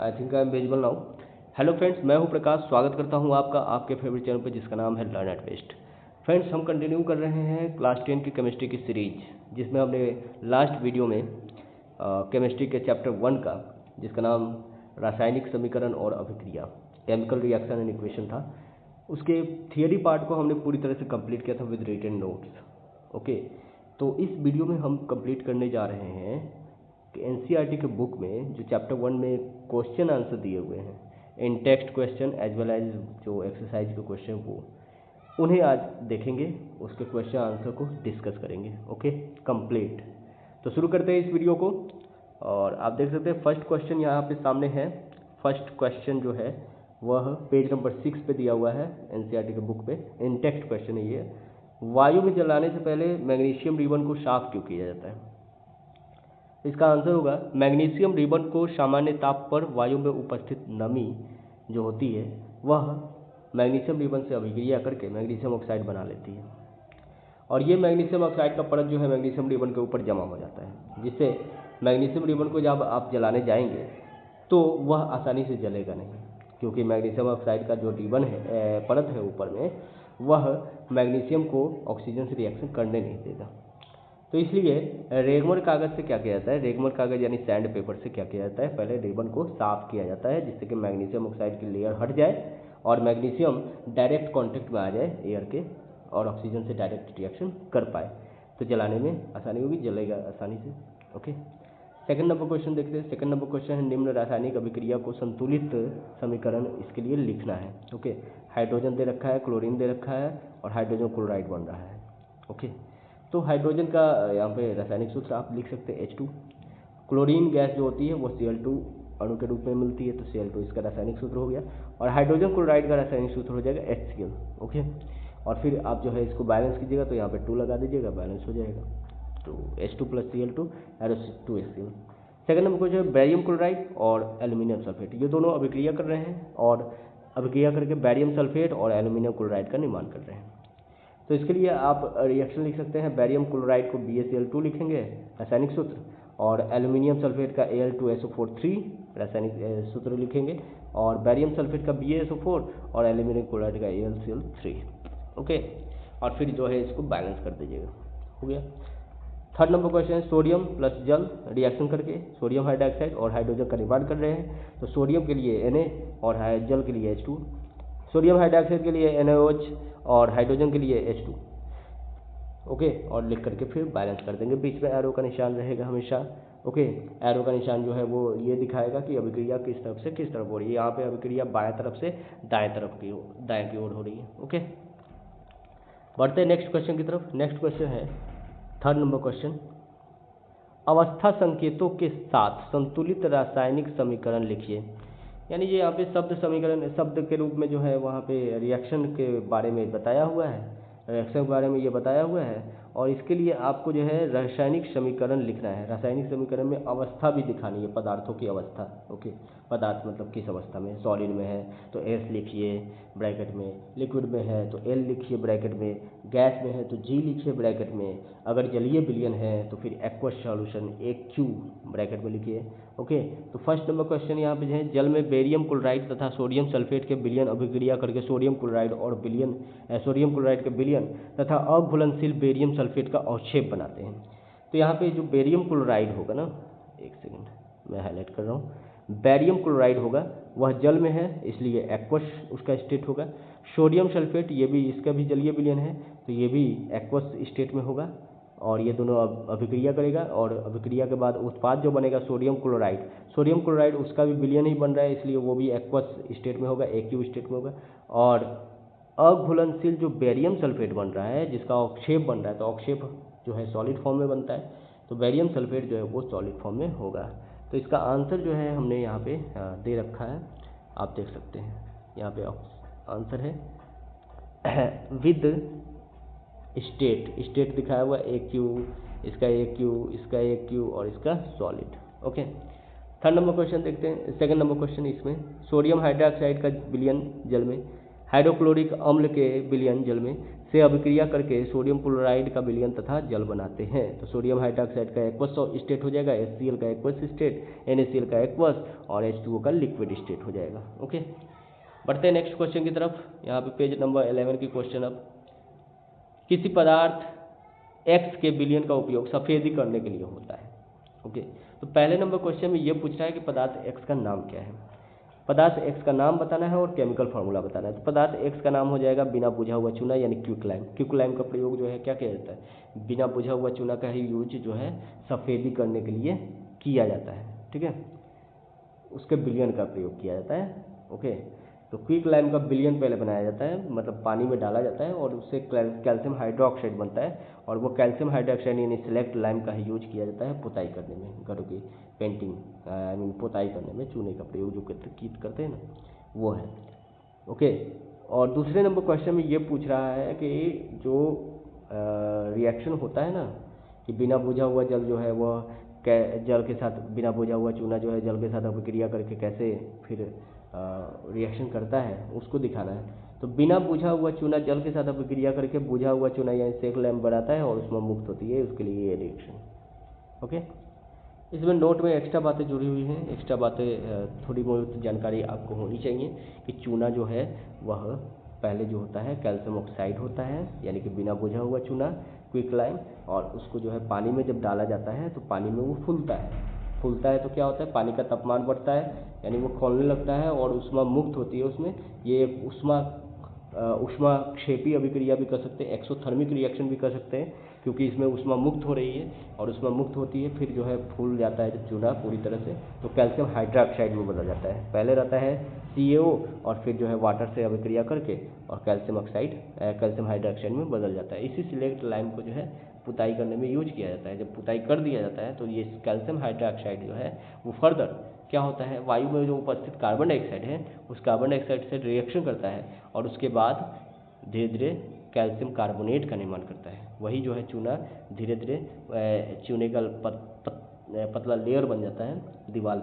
I think I am visible now. Hello friends, मैं हूं प्रकाश। स्वागत करता हूं आपका आपके फेवरेट चैनल पे जिसका नाम है लर्न एट वेस्ट। फ्रेंड्स, हम कंटिन्यू कर रहे हैं क्लास 10 की केमिस्ट्री की सीरीज, जिसमें हमने लास्ट वीडियो में केमिस्ट्री के चैप्टर 1 का, जिसका नाम रासायनिक समीकरण और अभिक्रिया, केमिकल रिएक्शन एंड इक्वेशन था, उसके थियरी पार्ट को हमने पूरी तरह से कंप्लीट किया था विद रिटन नोट्स। ओके, तो इस वीडियो में हम कंप्लीट करने जा रहे हैं कि एनसीईआरटी के बुक में जो चैप्टर 1 में क्वेश्चन आंसर दिए हुए हैं, in text question as well as जो एक्सरसाइज के क्वेश्चन, वो उन्हें आज देखेंगे, उसके क्वेश्चन आंसर को डिस्कस करेंगे। Okay, complete. तो शुरू करते हैं इस वीडियो को। और आप देख सकते हैं फर्स्ट क्वेश्चन यहाँ पे सामने है। फर्स्ट क्वेश्चन जो है वह पेज नंबर 6 पे दिया हुआ है एनसीईआरटी के बुक पे। इन टेक्स्ट क्वेश्चन है ये। वायु में जलाने से पहले मैग्नीशियम रिबन को साफ क्यों किया जाता है? इसका आंसर होगा, मैग्नीशियम रिबन को सामान्य ताप पर वायु में उपस्थित नमी जो होती है वह मैग्नीशियम रिबन से अभिक्रिया करके मैग्नीशियम ऑक्साइड बना लेती है, और ये मैग्नीशियम ऑक्साइड का परत जो है मैग्नीशियम रिबन के ऊपर जमा हो जाता है, जिससे मैग्नीशियम रिबन को जब आप जलाने जाएंगे तो वह आसानी से जलेगा नहीं, क्योंकि मैग्नीशियम ऑक्साइड का जो रिबन है, परत है ऊपर में, वह मैग्नीशियम को ऑक्सीजन से रिएक्शन करने नहीं देगा। तो इसलिए रेगमर कागज से क्या किया जाता है, रेगमर कागज यानी सैंड पेपर से क्या किया जाता है, पहले रिबन को साफ किया जाता है, जिससे कि मैग्नीशियम ऑक्साइड की लेयर हट जाए और मैग्नीशियम डायरेक्ट कांटेक्ट में आ जाए एयर के, और ऑक्सीजन से डायरेक्ट रिएक्शन कर पाए, तो जलाने में आसानी होगी, जलेगा आसानी से। ओके, सेकंड नंबर क्वेश्चन देखते हैं। सेकंड नंबर क्वेश्चन है, निम्न रासायनिक अभिक्रिया को संतुलित समीकरण इसके लिए लिखना है। ओके, हाइड्रोजन दे रखा है, क्लोरीन दे रखा है, और हाइड्रोजन क्लोराइड बन रहा है। ओके, तो हाइड्रोजन का यहाँ पे रासायनिक सूत्र आप लिख सकते हैं H2। क्लोरीन गैस जो होती है वो Cl2 अणु के रूप में मिलती है, तो Cl2 इसका रासायनिक सूत्र हो गया, और हाइड्रोजन क्लोराइड का रासायनिक सूत्र हो जाएगा HCl। ओके, और फिर आप जो है इसको बैलेंस कीजिएगा, तो यहाँ पे 2 लगा दीजिएगा, बैलेंस हो जाएगा, तो H2 + Cl2 2HCl। Second number question है, बैरियम क्लोराइड और एल्यूमिनियम सल्फेट, ये दोनों अभिक्रिया कर रहे हैं, और अभिक्रिया करके बैरियम सल्फेट और एल्यूमिनियम क्लोराइड का निर्माण कर रहे हैं। तो इसके लिए आप रिएक्शन लिख सकते हैं, बैरियम क्लोराइड को BaCl2 लिखेंगे रासायनिक सूत्र, और एल्यूमिनियम सल्फेट का Al2SO4 3 रासायनिक सूत्र लिखेंगे, और बैरियम सल्फेट का BaSO4 और एल्यूमिनियम क्लोराइड का AlCl3। ओके, और फिर जो है इसको बैलेंस कर दीजिएगा, हो गया। थर्ड नंबर क्वेश्चन है, सोडियम प्लस जल रिएक्शन करके सोडियम हाइड्रोक्साइड और हाइड्रोजन का निर्माण कर रहे हैं, तो सोडियम के लिए Na और जल के लिए H2, सोडियम हाइड्रोक्साइड के लिए NaOH और हाइड्रोजन के लिए H2। ओके, और लिख करके फिर बैलेंस कर देंगे, बीच में एरो का निशान रहेगा हमेशा। ओके, एरो का निशान जो है वो ये दिखाएगा कि अभिक्रिया किस तरफ से किस तरफ हो रही है। यहाँ पे अभिक्रिया बाएं तरफ से दाएं की ओर हो रही है। ओके, बढ़ते हैं नेक्स्ट क्वेश्चन की तरफ। नेक्स्ट क्वेश्चन है थर्ड नंबर क्वेश्चन, अवस्था संकेतों के साथ संतुलित रासायनिक समीकरण लिखिए। यानी ये यहाँ पे शब्द समीकरण, शब्द के रूप में जो है वहाँ पे रिएक्शन के बारे में बताया हुआ है, रिएक्शन के बारे में ये बताया हुआ है, और इसके लिए आपको जो है रासायनिक समीकरण लिखना है। रासायनिक समीकरण में अवस्था भी दिखानी है, पदार्थों की अवस्था। ओके, पदार्थ मतलब किस अवस्था में, सॉलिड में है तो S लिखिए ब्रैकेट में, लिक्विड में है तो L लिखिए ब्रैकेट में, गैस में है तो G लिखिए ब्रैकेट में, अगर जलीय विलयन है तो फिर एक्वस सॉल्यूशन AQ ब्रैकेट में लिखिए। ओके, तो फर्स्ट नंबर क्वेश्चन यहाँ पे जो है, जल में बेरियम क्लोराइड तथा सोडियम सल्फेट के विलयन अभिक्रिया करके सोडियम क्लोराइड और सोडियम क्लोराइड के विलयन तथा अघुलनशील बेरियम सल्फेट का अवक्षेप बनाते हैं। तो यहाँ पे जो बेरियम क्लोराइड होगा ना, एक सेकंड मैं हाईलाइट कर रहा हूँ, बेरियम क्लोराइड होगा वह जल में है, इसलिए एक्वस उसका स्टेट होगा। सोडियम सल्फेट ये भी, इसका भी जलीय विलयन है, तो ये भी एक्वस स्टेट में होगा, और ये दोनों अभिक्रिया करेगा, और अभिक्रिया के बाद उत्पाद जो बनेगा सोडियम क्लोराइड उसका भी विलयन ही बन रहा है, इसलिए वो भी एक्वस स्टेट में होगा, AQ स्टेट में होगा। और अघुलनशील जो बेरियम सल्फेट बन रहा है, जिसका अवक्षेप बन रहा है, तो अवक्षेप जो है सॉलिड फॉर्म में बनता है, तो बेरियम सल्फेट जो है वो सॉलिड फॉर्म में होगा। तो इसका आंसर जो है हमने यहाँ पे दे रखा है, आप देख सकते हैं यहाँ पे आंसर है विद स्टेट दिखाया हुआ AQ, इसका AQ और इसका solid. Okay, third number question देखते हैं। सेकंड नंबर क्वेश्चन, इसमें सोडियम हाइड्रोक्साइड का विलयन जल में हाइड्रोक्लोरिक अम्ल के विलयन जल में से अभिक्रिया करके सोडियम क्लोराइड का विलयन तथा जल बनाते हैं। तो सोडियम हाइड्रोक्साइड का एक्वस स्टेट हो जाएगा, HCl का एक्वस स्टेट, NaCl का एक्वस और H2O का लिक्विड स्टेट हो जाएगा। ओके, बढ़ते हैं नेक्स्ट क्वेश्चन की तरफ। यहाँ पे पेज नंबर 11 की क्वेश्चन। अब किसी पदार्थ X के विलयन का उपयोग सफेदी करने के लिए होता है। ओके, तो पहले नंबर क्वेश्चन में ये पूछ रहा है कि पदार्थ X का नाम क्या है। पदार्थ X का नाम बताना है और केमिकल फार्मूला बताना है। तो पदार्थ X का नाम हो जाएगा बिना बुझा हुआ चूना यानी क्विकलाइम। क्विकलाइम का प्रयोग जो है क्या किया जाता है, बिना बुझा हुआ चूना का ही यूज जो है सफ़ेदी करने के लिए किया जाता है। ठीक है, उसके विलयन का प्रयोग किया जाता है। ओके, तो क्विकलाइम का विलयन पहले बनाया जाता है, मतलब पानी में डाला जाता है और उससे कैल्शियम हाइड्रोक्साइड बनता है और वो कैल्शियम हाइड्रोक्साइड यानी सिलेक्ट लाइम का ही यूज किया जाता है पुताई करने में, घरों की पेंटिंग आई मीन पुताई करने में चूने का प्रयोग जो कीट करते हैं ना, वो है। ओके, और दूसरे नंबर क्वेश्चन में ये पूछ रहा है कि जो रिएक्शन होता है ना कि बिना बुझा हुआ जल जो है वह जल के साथ, बिना बुझा हुआ चूना जो है जल के साथ अभिक्रिया करके कैसे फिर रिएक्शन करता है उसको दिखाना है। तो बिना बुझा हुआ चूना जल के साथ अभिक्रिया करके बुझा हुआ चूना यानी सेक लैम्प बनाता है और उसमें मुक्त होती है, उसके लिए ये रिएक्शन। ओके, इसमें नोट में एक्स्ट्रा बातें जुड़ी हुई हैं, एक्स्ट्रा बातें थोड़ी बहुत जानकारी आपको होनी चाहिए कि चूना जो है वह पहले जो होता है कैल्शियम ऑक्साइड होता है यानी कि बिना बुझा हुआ चूना क्विकलाइम, और उसको जो है पानी में जब डाला जाता है तो पानी में वो फूलता है तो क्या होता है, पानी का तापमान बढ़ता है यानी वो खौलने लगता है और ऊष्मा मुक्त होती है उसमें। ये एक ऊष्मा क्षेपी अभिक्रिया भी कर सकते हैं, एक्सोथर्मिक रिएक्शन भी कर सकते हैं क्योंकि इसमें ऊष्मा मुक्त हो रही है और ऊष्मा मुक्त होती है फिर जो है फूल जाता है जब चूना पूरी तरह से, तो कैल्शियम हाइड्रोक्साइड में बदल जाता है। पहले रहता है CaO और फिर जो है वाटर से अभिक्रिया करके और कैल्शियम हाइड्रोक्साइड में बदल जाता है। इसी सिलेक्ट लाइम को जो है पुताई करने में यूज किया जाता है। जब पुताई कर दिया जाता है तो ये कैल्शियम हाइड्रोक्साइड जो है वो फर्दर क्या होता है, वायु में जो उपस्थित कार्बन डाइऑक्साइड है उस कार्बन डाइऑक्साइड से रिएक्शन करता है और उसके बाद धीरे धीरे कैल्शियम कार्बोनेट का निर्माण करता है। वही जो है चूना धीरे धीरे चूने का पतला लेयर बन जाता है दीवार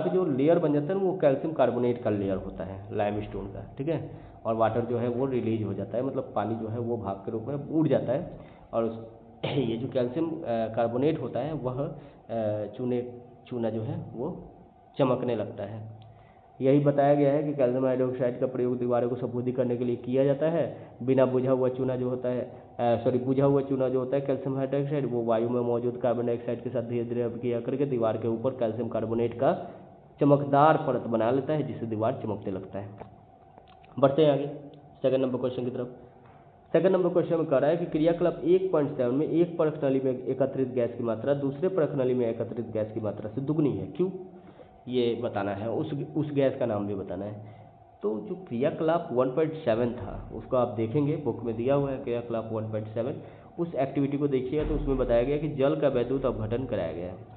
पे जो लेयर बन जाता है वो कैल्शियम कार्बोनेट का लेयर होता है लाइमस्टोन का। ठीक है, और वाटर जो है वो रिलीज हो जाता है, मतलब पानी जो है वो भाप के रूप में उड़ जाता है और ये जो कैल्शियम कार्बोनेट होता है वह चूना जो है वो चमकने लगता है। यही बताया गया है कि कैल्शियम हाइड्रोक्साइड का प्रयोग दीवारों को सफेदी करने के लिए किया जाता है। बिना बुझा हुआ चूना जो होता है बुझा हुआ चूना जो होता है कैल्शियम हाइड्रोक्साइड वो वायु में मौजूद कार्बन डाइऑक्साइड के साथ धीरे धीरे अभिक्रिया करके दीवार के ऊपर कैल्शियम कार्बोनेट का चमकदार परत बना लेता है जिससे दीवार चमकने लगता है। बढ़ते हैं आगे सेकंड नंबर क्वेश्चन की तरफ। सेकंड नंबर क्वेश्चन में कह रहा है कि क्रियाकलाप 1.7 में एक परख नली में एकत्रित गैस की मात्रा दूसरे परख नली में एकत्रित गैस की मात्रा से दुगनी है, क्यों, ये बताना है। उस गैस का नाम भी बताना है। तो जो क्रियाकलाप 1.7 था उसको आप देखेंगे, बुक में दिया हुआ है क्रियाकलाप 1.7। उस एक्टिविटी को देखिएगा तो उसमें बताया गया कि जल का वैद्युत अपघटन कराया गया है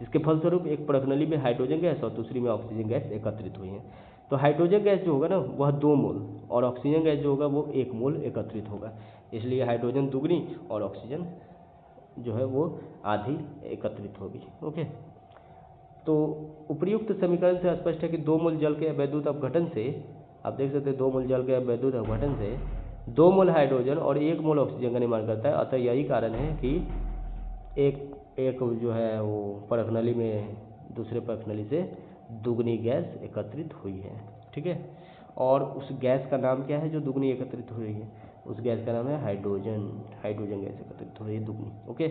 जिसके फलस्वरूप एक परख नली में हाइड्रोजन गैस और दूसरी में ऑक्सीजन गैस एकत्रित हुई है। तो हाइड्रोजन गैस जो होगा ना वह 2 मोल और ऑक्सीजन गैस जो होगा वो 1 मोल एकत्रित होगा, इसलिए हाइड्रोजन दुगनी और ऑक्सीजन जो है वो आधी एकत्रित होगी। ओके, तो उपर्युक्त समीकरण से स्पष्ट है कि 2 मोल जल के वैद्युत अपघटन से, आप देख सकते हैं 2 मोल जल के वैद्युत अपघटन से 2 मोल हाइड्रोजन और 1 मोल ऑक्सीजन का निर्माण करता है। अतः यही कारण है कि एक जो है वो परख नली में दूसरे परख नली से दुगनी गैस एकत्रित हुई है। ठीक है, और उस गैस का नाम क्या है जो दुगनी एकत्रित हो रही है, उस गैस का नाम है हाइड्रोजन गैस एकत्रित हो रही है दुगनी। ओके,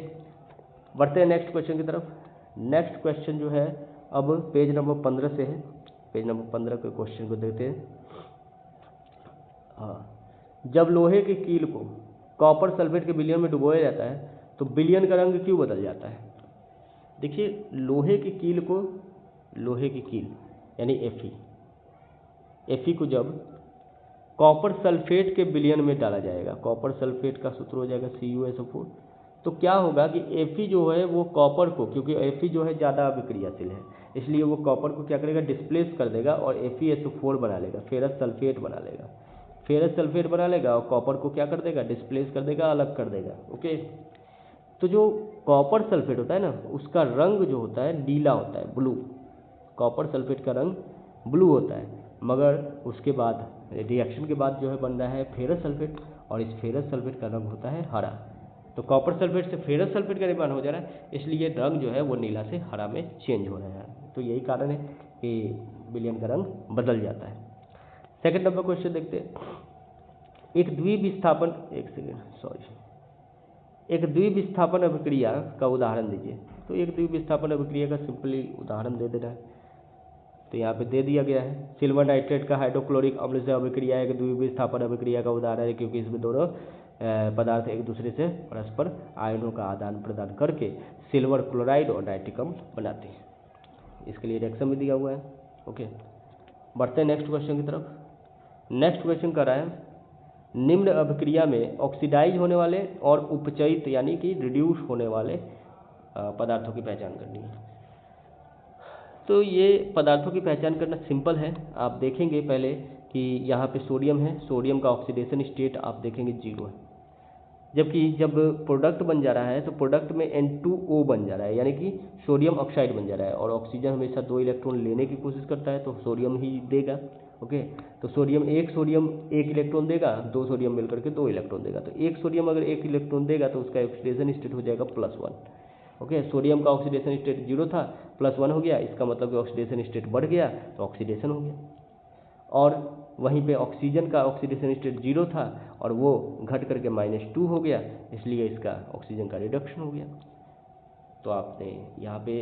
बढ़ते हैं नेक्स्ट क्वेश्चन की तरफ। नेक्स्ट क्वेश्चन जो है अब पेज नंबर 15 से है। पेज नंबर 15 के क्वेश्चन को देखते हैं। हाँ, जब लोहे के कील को कॉपर सल्फेट के विलयन में डुबोया जाता है तो विलयन का रंग क्यों बदल जाता है। देखिए, लोहे की कील यानी Fe को जब कॉपर सल्फेट के विलयन में डाला जाएगा, कॉपर सल्फेट का सूत्र हो जाएगा CuSO4, तो क्या होगा कि Fe जो है वो कॉपर को, क्योंकि Fe जो है ज़्यादा अभिक्रियाशील है इसलिए वो कॉपर को क्या करेगा, डिस्प्लेस कर देगा और FeSO4 बना लेगा, फेरस सल्फेट बना लेगा और कॉपर को क्या कर देगा, डिस्प्लेस कर देगा, अलग कर देगा। ओके, तो जो कॉपर सल्फेट होता है ना उसका रंग जो होता है नीला होता है, ब्लू। कॉपर सल्फेट का रंग ब्लू होता है मगर उसके बाद रिएक्शन के बाद जो है बन रहा है फेरस सल्फेट, और इस फेरस सल्फेट का रंग होता है हरा। तो कॉपर सल्फेट से फेरस सल्फेट का निर्माण हो जा रहा है, इसलिए रंग जो है वो नीला से हरा में चेंज हो रहा है। तो यही कारण है कि विलयन का रंग बदल जाता है। सेकंड नंबर क्वेश्चन देखते हैं। एक द्विविस्थापन अभिक्रिया का उदाहरण दीजिए। तो एक द्विविस्थापन अभिक्रिया का सिंपली उदाहरण दे देना है। तो यहाँ पे दे दिया गया है, सिल्वर नाइट्रेट का हाइड्रोक्लोरिक अम्ल से अभिक्रिया एक द्विविस्थापन अभिक्रिया का उदाहरण है, क्योंकि इसमें दोनों पदार्थ एक दूसरे से परस्पर आयनों का आदान प्रदान करके सिल्वर क्लोराइड और नाइट्रिक अम्ल बनाते हैं। इसके लिए रिएक्शन भी दिया हुआ है। ओके, बढ़ते हैं नेक्स्ट क्वेश्चन की तरफ। नेक्स्ट क्वेश्चन कर रहा है, निम्न अभिक्रिया में ऑक्सीडाइज होने वाले और उपचयित यानी कि रिड्यूस होने वाले पदार्थों की पहचान करनी है। तो ये पदार्थों की पहचान करना सिंपल है। आप देखेंगे पहले कि यहाँ पे सोडियम है, सोडियम का ऑक्सीडेशन स्टेट आप देखेंगे 0 है, जबकि जब प्रोडक्ट बन जा रहा है तो प्रोडक्ट में N2O बन जा रहा है, यानी कि सोडियम ऑक्साइड बन जा रहा है, और ऑक्सीजन हमेशा 2 इलेक्ट्रॉन लेने की कोशिश करता है, तो सोडियम ही देगा। ओके, तो सोडियम एक इलेक्ट्रॉन देगा, 2 सोडियम मिलकर के 2 इलेक्ट्रॉन देगा। तो एक सोडियम अगर 1 इलेक्ट्रॉन देगा तो उसका ऑक्सीडेशन स्टेट हो जाएगा +1। ओके, सोडियम का ऑक्सीडेशन स्टेट 0 था, +1 हो गया, इसका मतलब कि ऑक्सीडेशन स्टेट बढ़ गया तो ऑक्सीडेशन हो गया। और वहीं पे ऑक्सीजन का ऑक्सीडेशन स्टेट 0 था और वो घट करके -2 हो गया, इसलिए इसका ऑक्सीजन का रिडक्शन हो गया। तो आपने यहाँ पे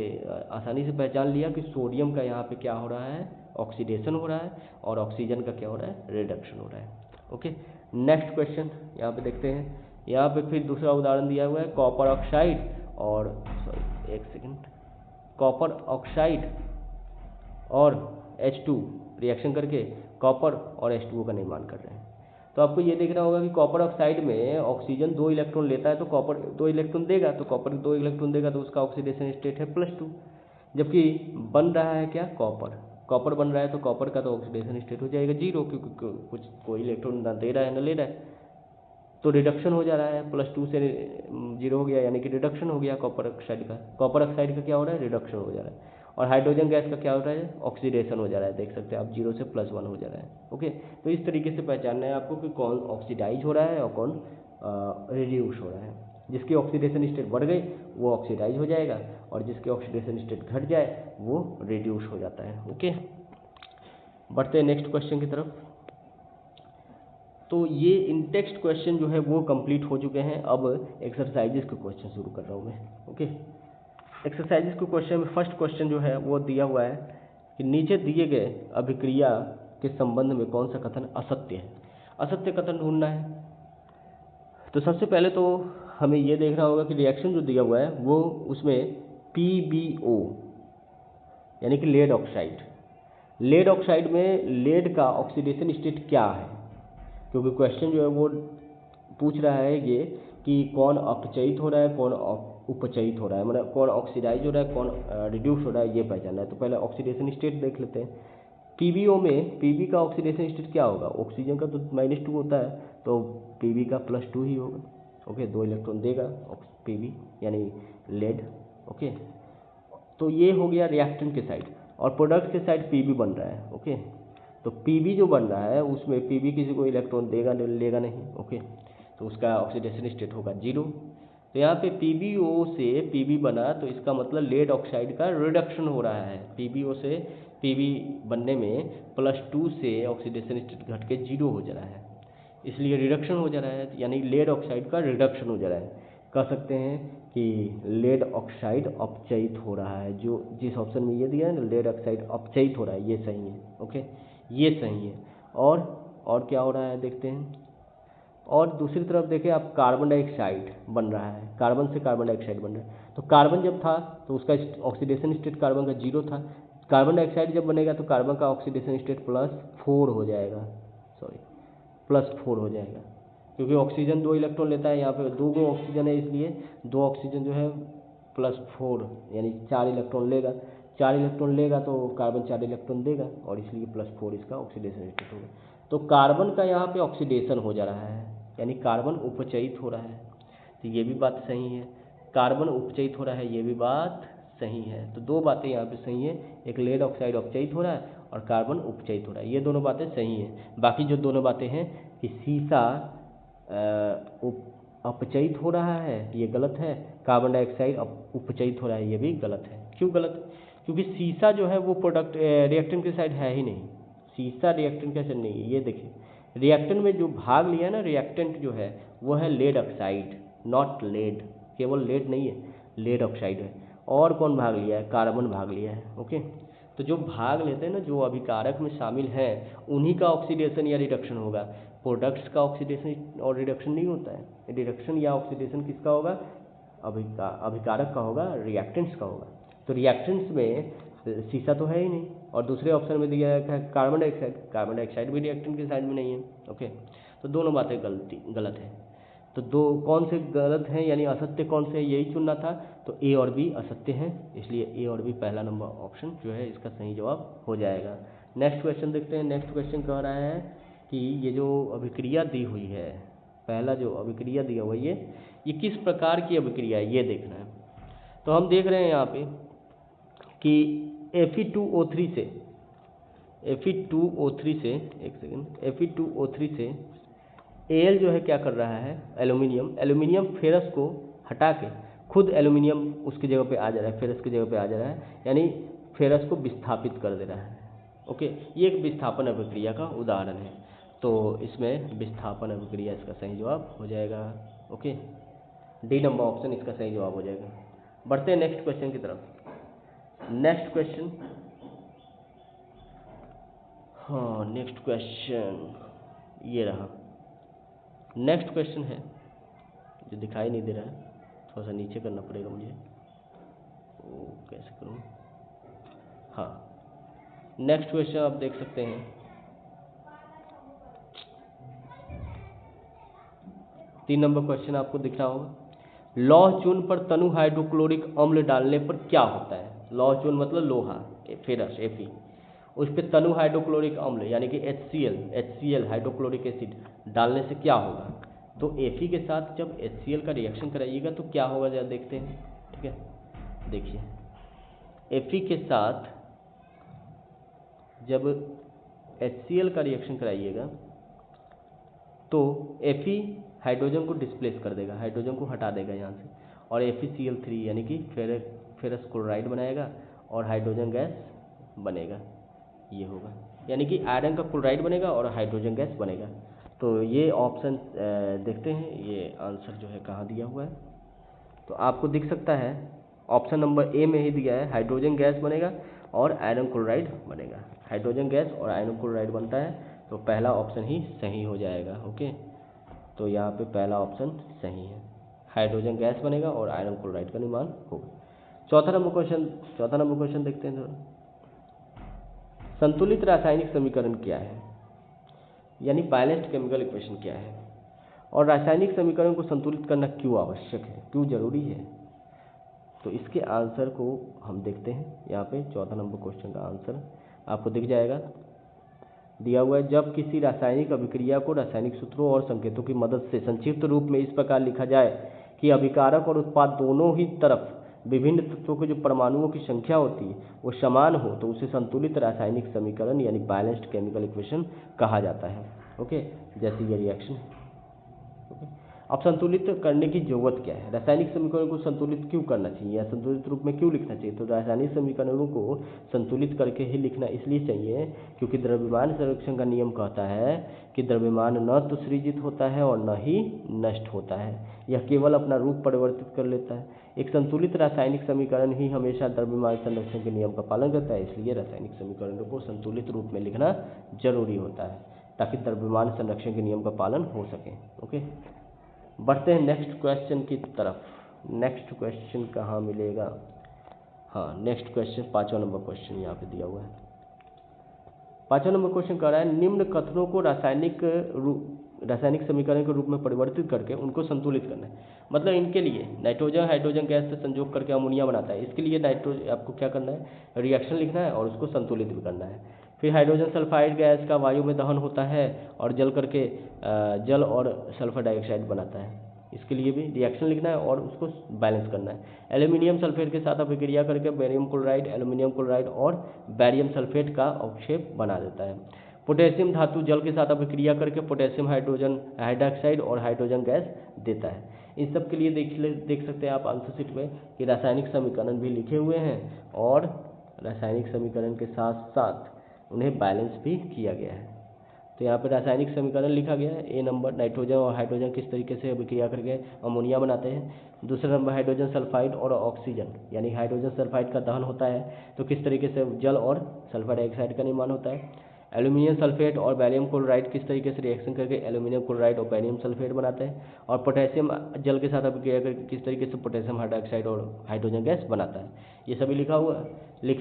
आसानी से पहचान लिया कि सोडियम का यहाँ पे क्या हो रहा है, ऑक्सीडेशन हो रहा है, और ऑक्सीजन का क्या हो रहा है, रिडक्शन हो रहा है। ओके, नेक्स्ट क्वेश्चन यहाँ पे देखते हैं। यहाँ पे फिर दूसरा उदाहरण दिया हुआ है, कॉपर ऑक्साइड और कॉपर ऑक्साइड और H2 रिएक्शन करके कॉपर और H2O का निर्माण कर रहे हैं। तो आपको ये देखना होगा कि कॉपर ऑक्साइड में ऑक्सीजन 2 इलेक्ट्रॉन लेता है तो कॉपर 2 इलेक्ट्रॉन देगा, तो कॉपर 2 इलेक्ट्रॉन देगा तो उसका ऑक्सीडेशन स्टेट है +2। जबकि बन रहा है क्या, कॉपर बन रहा है, तो कॉपर का तो ऑक्सीडेशन स्टेट हो जाएगा 0, क्योंकि कोई इलेक्ट्रॉन ना दे रहा है ना ले रहा है, तो रिडक्शन हो जा रहा है। +2 से 0 हो गया, यानी कि रिडक्शन हो गया कॉपर ऑक्साइड का क्या हो रहा है, रिडक्शन हो जा रहा है। और हाइड्रोजन गैस का क्या हो रहा है, ऑक्सीडेशन हो जा रहा है। देख सकते हैं आप 0 से +1 हो जा रहा है। ओके, तो इस तरीके से पहचानना है आपको कि कौन ऑक्सीडाइज हो रहा है और कौन रिड्यूस हो रहा है। जिसकी ऑक्सीडेशन स्टेट बढ़ गई वो ऑक्सीडाइज हो जाएगा, और जिसकी ऑक्सीडेशन स्टेट घट जाए वो रिड्यूस हो जाता है। ओके, बढ़ते हैं नेक्स्ट क्वेश्चन की तरफ। तो ये इन टेक्स्ट क्वेश्चन जो है वो कंप्लीट हो चुके हैं। अब एक्सरसाइजेस के क्वेश्चन शुरू कर रहा हूँ मैं। ओके, एक्सरसाइजेस के क्वेश्चन में फर्स्ट क्वेश्चन जो है वो दिया हुआ है कि नीचे दिए गए अभिक्रिया के संबंध में कौन सा कथन असत्य है। असत्य कथन ढूंढना है। तो सबसे पहले तो हमें ये देखना होगा कि रिएक्शन जो दिया हुआ है वो उसमें PbO यानी कि लेड ऑक्साइड में लेड का ऑक्सीडेशन स्टेट क्या है, क्योंकि क्वेश्चन जो है वो पूछ रहा है ये कि कौन अपचयित हो रहा है, कौन उपचयित हो रहा है, मतलब कौन ऑक्सीडाइज हो रहा है, कौन रिड्यूस हो रहा है, ये पहचानना है। तो पहले ऑक्सीडेशन स्टेट देख लेते हैं। PbO में Pb का ऑक्सीडेशन स्टेट क्या होगा, ऑक्सीजन का तो -2 होता है, तो Pb का +2 ही होगा। ओके, 2 इलेक्ट्रॉन देगा Pb यानी लेड। ओके, तो ये हो गया रिएक्टेंट के साइड, और प्रोडक्ट के साइड Pb बन रहा है। ओके, तो Pb जो बन रहा है उसमें Pb किसी को इलेक्ट्रॉन लेगा नहीं। ओके, तो उसका ऑक्सीडेशन स्टेट होगा 0। तो यहाँ पे PbO से Pb बना, तो इसका मतलब लेड ऑक्साइड का रिडक्शन हो रहा है। PbO से Pb बनने में +2 से ऑक्सीडेशन स्टेट घट के 0 हो जा रहा है, इसलिए रिडक्शन हो जा रहा है, यानी लेड ऑक्साइड का रिडक्शन हो जा रहा है। कह सकते हैं कि लेड ऑक्साइड अपचयित हो रहा है। जो जिस ऑप्शन में ये दिया है ना, लेड ऑक्साइड अपचयित हो रहा है, ये सही है। ओके, ये सही है। और क्या हो रहा है देखते हैं। और दूसरी तरफ देखें आप, कार्बन डाइऑक्साइड बन रहा है, कार्बन से कार्बन डाइऑक्साइड बन रहा है। तो कार्बन जब था तो उसका ऑक्सीडेशन स्टेट कार्बन का 0 था। कार्बन डाइऑक्साइड जब बनेगा तो कार्बन का ऑक्सीडेशन स्टेट +4 हो जाएगा, +4 हो जाएगा, क्योंकि ऑक्सीजन 2 इलेक्ट्रॉन लेता है। यहाँ पे 2 ऑक्सीजन है, इसलिए 2 ऑक्सीजन जो है +4 यानी 4 इलेक्ट्रॉन लेगा। 4 इलेक्ट्रॉन लेगा तो कार्बन 4 इलेक्ट्रॉन देगा, और इसलिए +4 इसका ऑक्सीडेशन स्टेट होगा। तो कार्बन का यहाँ पे ऑक्सीडेशन हो जा रहा है, यानी कार्बन उपचयित हो रहा है, तो ये भी बात सही है। कार्बन उपचयित हो रहा है, ये भी बात सही है। तो 2 बातें यहाँ पे सही है, एक लेड ऑक्साइड अपचयित हो रहा है और कार्बन उपचयित हो रहा है। ये दोनों बातें सही हैं। बाकी जो दोनों बातें हैं कि सीसा अपचयित हो रहा है, ये गलत है। कार्बन डाइऑक्साइड उपचयित हो रहा है, ये भी गलत है। क्यों गलत? क्योंकि सीसा जो है वो प्रोडक्ट रिएक्टेंट के साइड है ही नहीं। सीसा रिएक्टेंट के साइड नहीं है। ये देखिए रिएक्टेंट में जो भाग लिया ना, रिएक्टेंट जो है वो है लेड ऑक्साइड, नॉट लेड। केवल लेड नहीं है, लेड ऑक्साइड है। और कौन भाग लिया है? कार्बन भाग लिया है। ओके, तो जो भाग लेते हैं ना, जो अभिकारक में शामिल हैं, उन्हीं का ऑक्सीडेशन या रिडक्शन होगा। प्रोडक्ट्स का ऑक्सीडेशन और रिडक्शन नहीं होता है। रिडक्शन या ऑक्सीडेशन किसका होगा? अभिकारक का होगा, रिएक्टेंट्स का होगा। तो रिएक्टेंट्स में सीसा तो है ही नहीं। और दूसरे ऑप्शन में दिया है कार्बन डाइऑक्साइड। कार्बन डाइऑक्साइड भी रिएक्टेंट के साइड में नहीं है। ओके, तो दोनों बातें गलत है। तो दो कौन से गलत हैं, यानी असत्य कौन से है, यही चुनना था। तो ए और बी असत्य हैं, इसलिए ए और बी पहला नंबर ऑप्शन जो है इसका सही जवाब हो जाएगा। नेक्स्ट क्वेश्चन देखते हैं। नेक्स्ट क्वेश्चन कह रहा है कि ये जो अभिक्रिया दी हुई है, पहला जो अभिक्रिया दिया हुआ है ये किस प्रकार की अभिक्रिया है, ये देखना है। तो हम देख रहे हैं यहाँ पे कि Fe2O3 से Fe2O3 से Al जो है क्या कर रहा है, एल्यूमिनियम फेरस को हटा के खुद एल्यूमिनियम उसकी जगह पे आ जा रहा है, फेरस की जगह पे आ जा रहा है, यानी फेरस को विस्थापित कर दे रहा है। ओके, ये एक विस्थापन अभिक्रिया का उदाहरण है। तो इसमें विस्थापन अभिक्रिया इसका सही जवाब हो जाएगा। ओके, डी नंबर ऑप्शन इसका सही जवाब हो जाएगा। बढ़ते हैं नेक्स्ट क्वेश्चन की तरफ। नेक्स्ट क्वेश्चन, हाँ नेक्स्ट क्वेश्चन ये रहा। नेक्स्ट क्वेश्चन है जो दिखाई नहीं दे रहा है, थोड़ा सा नीचे करना पड़ेगा मुझे। ओ कैसे करूँ? हाँ, नेक्स्ट क्वेश्चन आप देख सकते हैं। तीन नंबर क्वेश्चन आपको दिख रहा होगा। लौह चून पर तनु हाइड्रोक्लोरिक अम्ल डालने पर क्या होता है? लौह चून मतलब लोहा, फेरस, Fe, उस पर तनु हाइड्रोक्लोरिक अम्ल यानी कि HCl हाइड्रोक्लोरिक एसिड डालने से क्या होगा? तो Fe के साथ जब HCl का रिएक्शन कराइएगा तो क्या होगा, जरा देखते हैं। ठीक है, देखिए Fe के साथ जब HCl का रिएक्शन कराइएगा तो Fe हाइड्रोजन को डिस्प्लेस कर देगा, हाइड्रोजन को हटा देगा यहाँ से, और FeCl3 यानी कि फेरस क्लोराइड बनाएगा और हाइड्रोजन गैस बनेगा। ये होगा, यानी कि आयरन का क्लोराइड बनेगा और हाइड्रोजन गैस बनेगा। तो ये ऑप्शन देखते हैं, ये आंसर जो है कहाँ दिया हुआ है। तो आपको दिख सकता है ऑप्शन नंबर ए में ही दिया है, हाइड्रोजन गैस बनेगा और आयरन क्लोराइड बनेगा। हाइड्रोजन गैस और आयरन क्लोराइड बनता है, तो पहला ऑप्शन ही सही हो जाएगा। ओके, तो यहाँ पे पहला ऑप्शन सही है, हाइड्रोजन गैस बनेगा और आयरन क्लोराइड का निर्माण होगा। चौथा नंबर क्वेश्चन देखते हैं थोड़ा। संतुलित रासायनिक समीकरण क्या है, यानी बैलेंस्ड केमिकल इक्वेशन क्या है, और रासायनिक समीकरण को संतुलित करना क्यों आवश्यक है, क्यों जरूरी है? तो इसके आंसर को हम देखते हैं। यहाँ पे चौथा नंबर क्वेश्चन का आंसर आपको दिख जाएगा, दिया हुआ है। जब किसी रासायनिक अभिक्रिया को रासायनिक सूत्रों और संकेतों की मदद से संक्षिप्त रूप में इस प्रकार लिखा जाए कि अभिकारक और उत्पाद दोनों ही तरफ विभिन्न तत्वों के जो परमाणुओं की संख्या होती है वो समान हो, तो उसे संतुलित रासायनिक समीकरण यानी बैलेंस्ड केमिकल इक्वेशन कहा जाता है। ओके, जैसे ये रिएक्शन। ओके, अब संतुलित करने की जरूरत क्या है? रासायनिक समीकरणों को संतुलित क्यों करना चाहिए या संतुलित रूप में क्यों लिखना चाहिए? तो रासायनिक समीकरणों को संतुलित करके ही लिखना इसलिए चाहिए क्योंकि द्रव्यमान संरक्षण का नियम कहता है कि द्रव्यमान न तो सृजित होता है और न ही नष्ट होता है, यह केवल अपना रूप परिवर्तित कर लेता है। एक संतुलित रासायनिक समीकरण ही हमेशा द्रव्यमान संरक्षण के नियम का पालन करता है, इसलिए रासायनिक समीकरणों को संतुलित रूप में लिखना जरूरी होता है ताकि द्रव्यमान संरक्षण के नियम का पालन हो सके। ओके, बढ़ते हैं नेक्स्ट क्वेश्चन की तरफ। नेक्स्ट क्वेश्चन कहाँ मिलेगा? हाँ, नेक्स्ट क्वेश्चन 5वां नंबर क्वेश्चन यहाँ पे दिया हुआ है। 5वां नंबर क्वेश्चन कह रहा है निम्न कथनों को रासायनिक समीकरण के रूप में परिवर्तित करके उनको संतुलित करना है। मतलब इनके लिए नाइट्रोजन हाइड्रोजन गैस से संयोग करके अमोनिया बनाता है, इसके लिए आपको क्या करना है, रिएक्शन लिखना है और उसको संतुलित भी करना है। फिर हाइड्रोजन सल्फाइड गैस का वायु में दहन होता है और जल करके जल और सल्फर डाइऑक्साइड बनाता है, इसके लिए भी रिएक्शन लिखना है और उसको बैलेंस करना है। एल्यूमिनियम सल्फेट के साथ अभिक्रिया करके बेरियम क्लोराइड, एल्यूमिनियम क्लोराइड और बेरियम सल्फेट का अवक्षेप बना देता है। पोटेशियम धातु जल के साथ अभिक्रिया करके पोटेशियम हाइड्रोजन हाइड्रोक्साइड और हाइड्रोजन गैस देता है। इन सब के लिए देख सकते हैं आप आंसर शीट में कि रासायनिक समीकरण भी लिखे हुए हैं और रासायनिक समीकरण के साथ साथ उन्हें बैलेंस भी किया गया है। तो यहाँ पे रासायनिक समीकरण लिखा गया है। ए नंबर, नाइट्रोजन और हाइड्रोजन किस तरीके से अभिक्रिया करके अमोनिया बनाते हैं। दूसरा नंबर, हाइड्रोजन सल्फाइड और ऑक्सीजन, यानी हाइड्रोजन सल्फाइड का दहन होता है तो किस तरीके से जल और सल्फर डाइऑक्साइड का निर्माण होता है। एल्यूमिनियम सल्फेट और बेरियम क्लोराइड किस तरीके से रिएक्शन करके एल्यूमिनियम क्लोराइड और बेरियम सल्फेट बनाते हैं। और पोटेशियम जल के साथ अभिक्रिया करके किस तरीके से पोटेशियम हाइड्रोक्साइड और हाइड्रोजन गैस बनाता है। ये सभी लिखे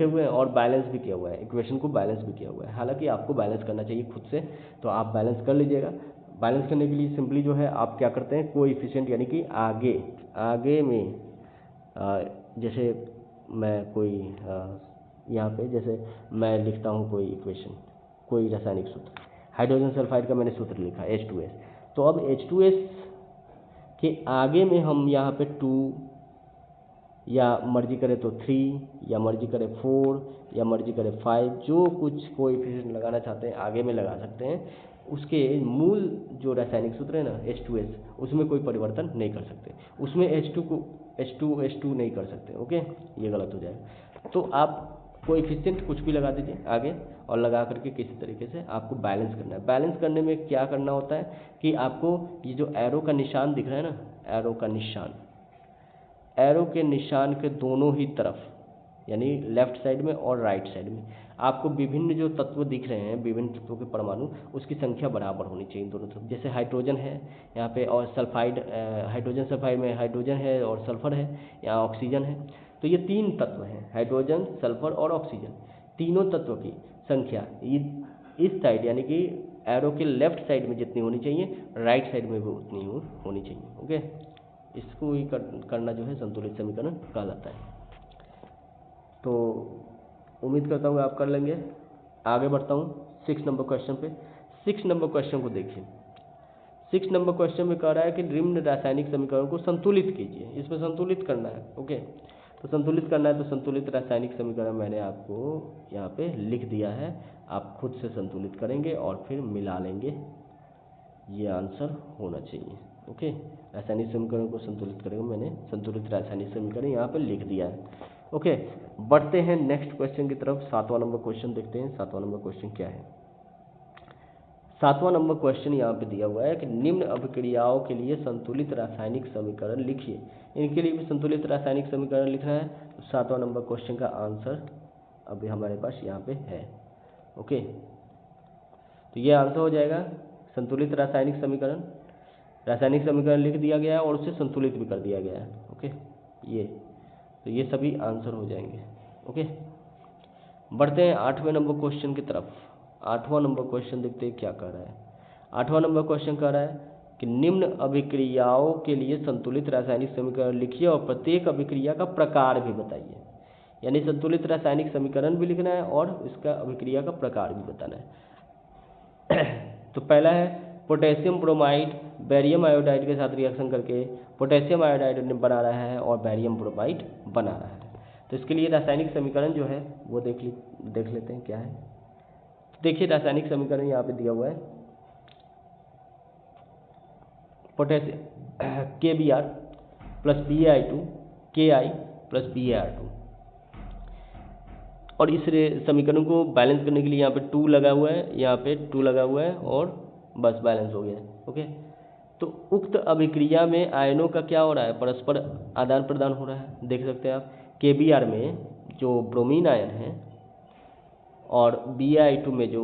हुए हैं और बैलेंस भी किया हुआ है, इक्वेशन को बैलेंस भी किया हुआ है। हालांकि आपको बैलेंस करना चाहिए खुद से, तो आप बैलेंस कर लीजिएगा। बैलेंस करने के लिए सिंपली जो है आप क्या करते हैं, कोएफिशिएंट यानी कि आगे में जैसे मैं कोई यहाँ पे जैसे मैं लिखता हूँ कोई इक्वेशन, कोई रासायनिक सूत्र, हाइड्रोजन सल्फाइड का मैंने सूत्र लिखा H2S, तो अब H2S के आगे में हम यहाँ पे 2 या मर्जी करे तो 3 या मर्जी करे 4 या मर्जी करे 5, जो कुछ कोएफिशिएंट लगाना चाहते हैं आगे में लगा सकते हैं। उसके मूल जो रासायनिक सूत्र है ना H2S, उसमें कोई परिवर्तन नहीं कर सकते, उसमें H2 को H2 नहीं कर सकते। ओके, ये गलत हो जाएगा। तो आप कोएफिशिएंट कुछ भी लगा दीजिए आगे और लगा करके किसी तरीके से आपको बैलेंस करना है। बैलेंस करने में क्या करना होता है कि आपको ये जो एरो का निशान दिख रहा है ना, एरो के निशान के दोनों ही तरफ, यानी लेफ्ट साइड में और राइट साइड में आपको विभिन्न जो तत्व दिख रहे हैं, विभिन्न तत्वों के परमाणु, उसकी संख्या बराबर होनी चाहिए दोनों तरफ। जैसे हाइड्रोजन है यहाँ पे और सल्फाइड, हाइड्रोजन सल्फाइड में हाइड्रोजन है और सल्फर है, यहाँ ऑक्सीजन है। तो ये 3 तत्व हैं, हाइड्रोजन, सल्फर और ऑक्सीजन। तीनों तत्वों की संख्या इस साइड यानी कि एरो के लेफ्ट साइड में जितनी होनी चाहिए, राइट साइड में भी उतनी होनी चाहिए। ओके, इसको ही करना जो है संतुलित समीकरण कहलाता है। तो उम्मीद करता हूँ आप कर लेंगे। आगे बढ़ता हूँ 6 नंबर क्वेश्चन पे। 6 नंबर क्वेश्चन को देखिए। 6 नंबर क्वेश्चन में कह रहा है कि निम्न रासायनिक समीकरण को संतुलित कीजिए। इसमें संतुलित करना है। ओके, तो संतुलित करना है तो संतुलित रासायनिक समीकरण मैंने आपको यहाँ पे लिख दिया है, आप खुद से संतुलित करेंगे और फिर मिला लेंगे, ये आंसर होना चाहिए। ओके, रासायनिक समीकरण को संतुलित करेंगे, मैंने संतुलित रासायनिक समीकरण यहाँ पे लिख दिया है। ओके, बढ़ते हैं नेक्स्ट क्वेश्चन की तरफ। 7वां नंबर क्वेश्चन देखते हैं। 7वां नंबर क्वेश्चन क्या है। 7वां नंबर क्वेश्चन यहाँ पे दिया हुआ है कि निम्न अभिक्रियाओं के लिए संतुलित रासायनिक समीकरण लिखिए। इनके लिए भी संतुलित रासायनिक समीकरण लिखना है। तो 7वां नंबर क्वेश्चन का आंसर अभी हमारे पास यहाँ पे है। ओके, तो ये आंसर हो जाएगा संतुलित रासायनिक समीकरण लिख दिया गया है और उसे संतुलित भी कर दिया गया है। ओके, तो ये सभी आंसर हो जाएंगे। ओके, बढ़ते हैं 8वें नंबर क्वेश्चन की तरफ। 8वां नंबर क्वेश्चन देखते हैं क्या कह रहा है। 8वां नंबर क्वेश्चन कह रहा है कि निम्न अभिक्रियाओं के लिए संतुलित रासायनिक समीकरण लिखिए और प्रत्येक अभिक्रिया का प्रकार भी बताइए। यानी संतुलित रासायनिक समीकरण भी लिखना है और इसका अभिक्रिया का प्रकार भी बताना है। तो पहला है पोटेशियम ब्रोमाइड बेरियम आयोडाइड के साथ रिएक्शन करके पोटेशियम आयोडाइड बना रहा है और बेरियम ब्रोमाइड बना रहा है। तो इसके लिए रासायनिक समीकरण जो है वो देख लेते हैं क्या है। देखिए रासायनिक समीकरण यहाँ पे दिया हुआ है, potassium KBr plus BaI2 KI plus BaR2। और इस समीकरण को बैलेंस करने के लिए यहाँ पे 2 लगा हुआ है, यहाँ पे 2 लगा हुआ है और बस बैलेंस हो गया। ओके, तो उक्त अभिक्रिया में आयनों का क्या हो रहा है, परस्पर आदान प्रदान हो रहा है। देख सकते हैं आप KBr में जो ब्रोमीन आयन है और BaI2 में जो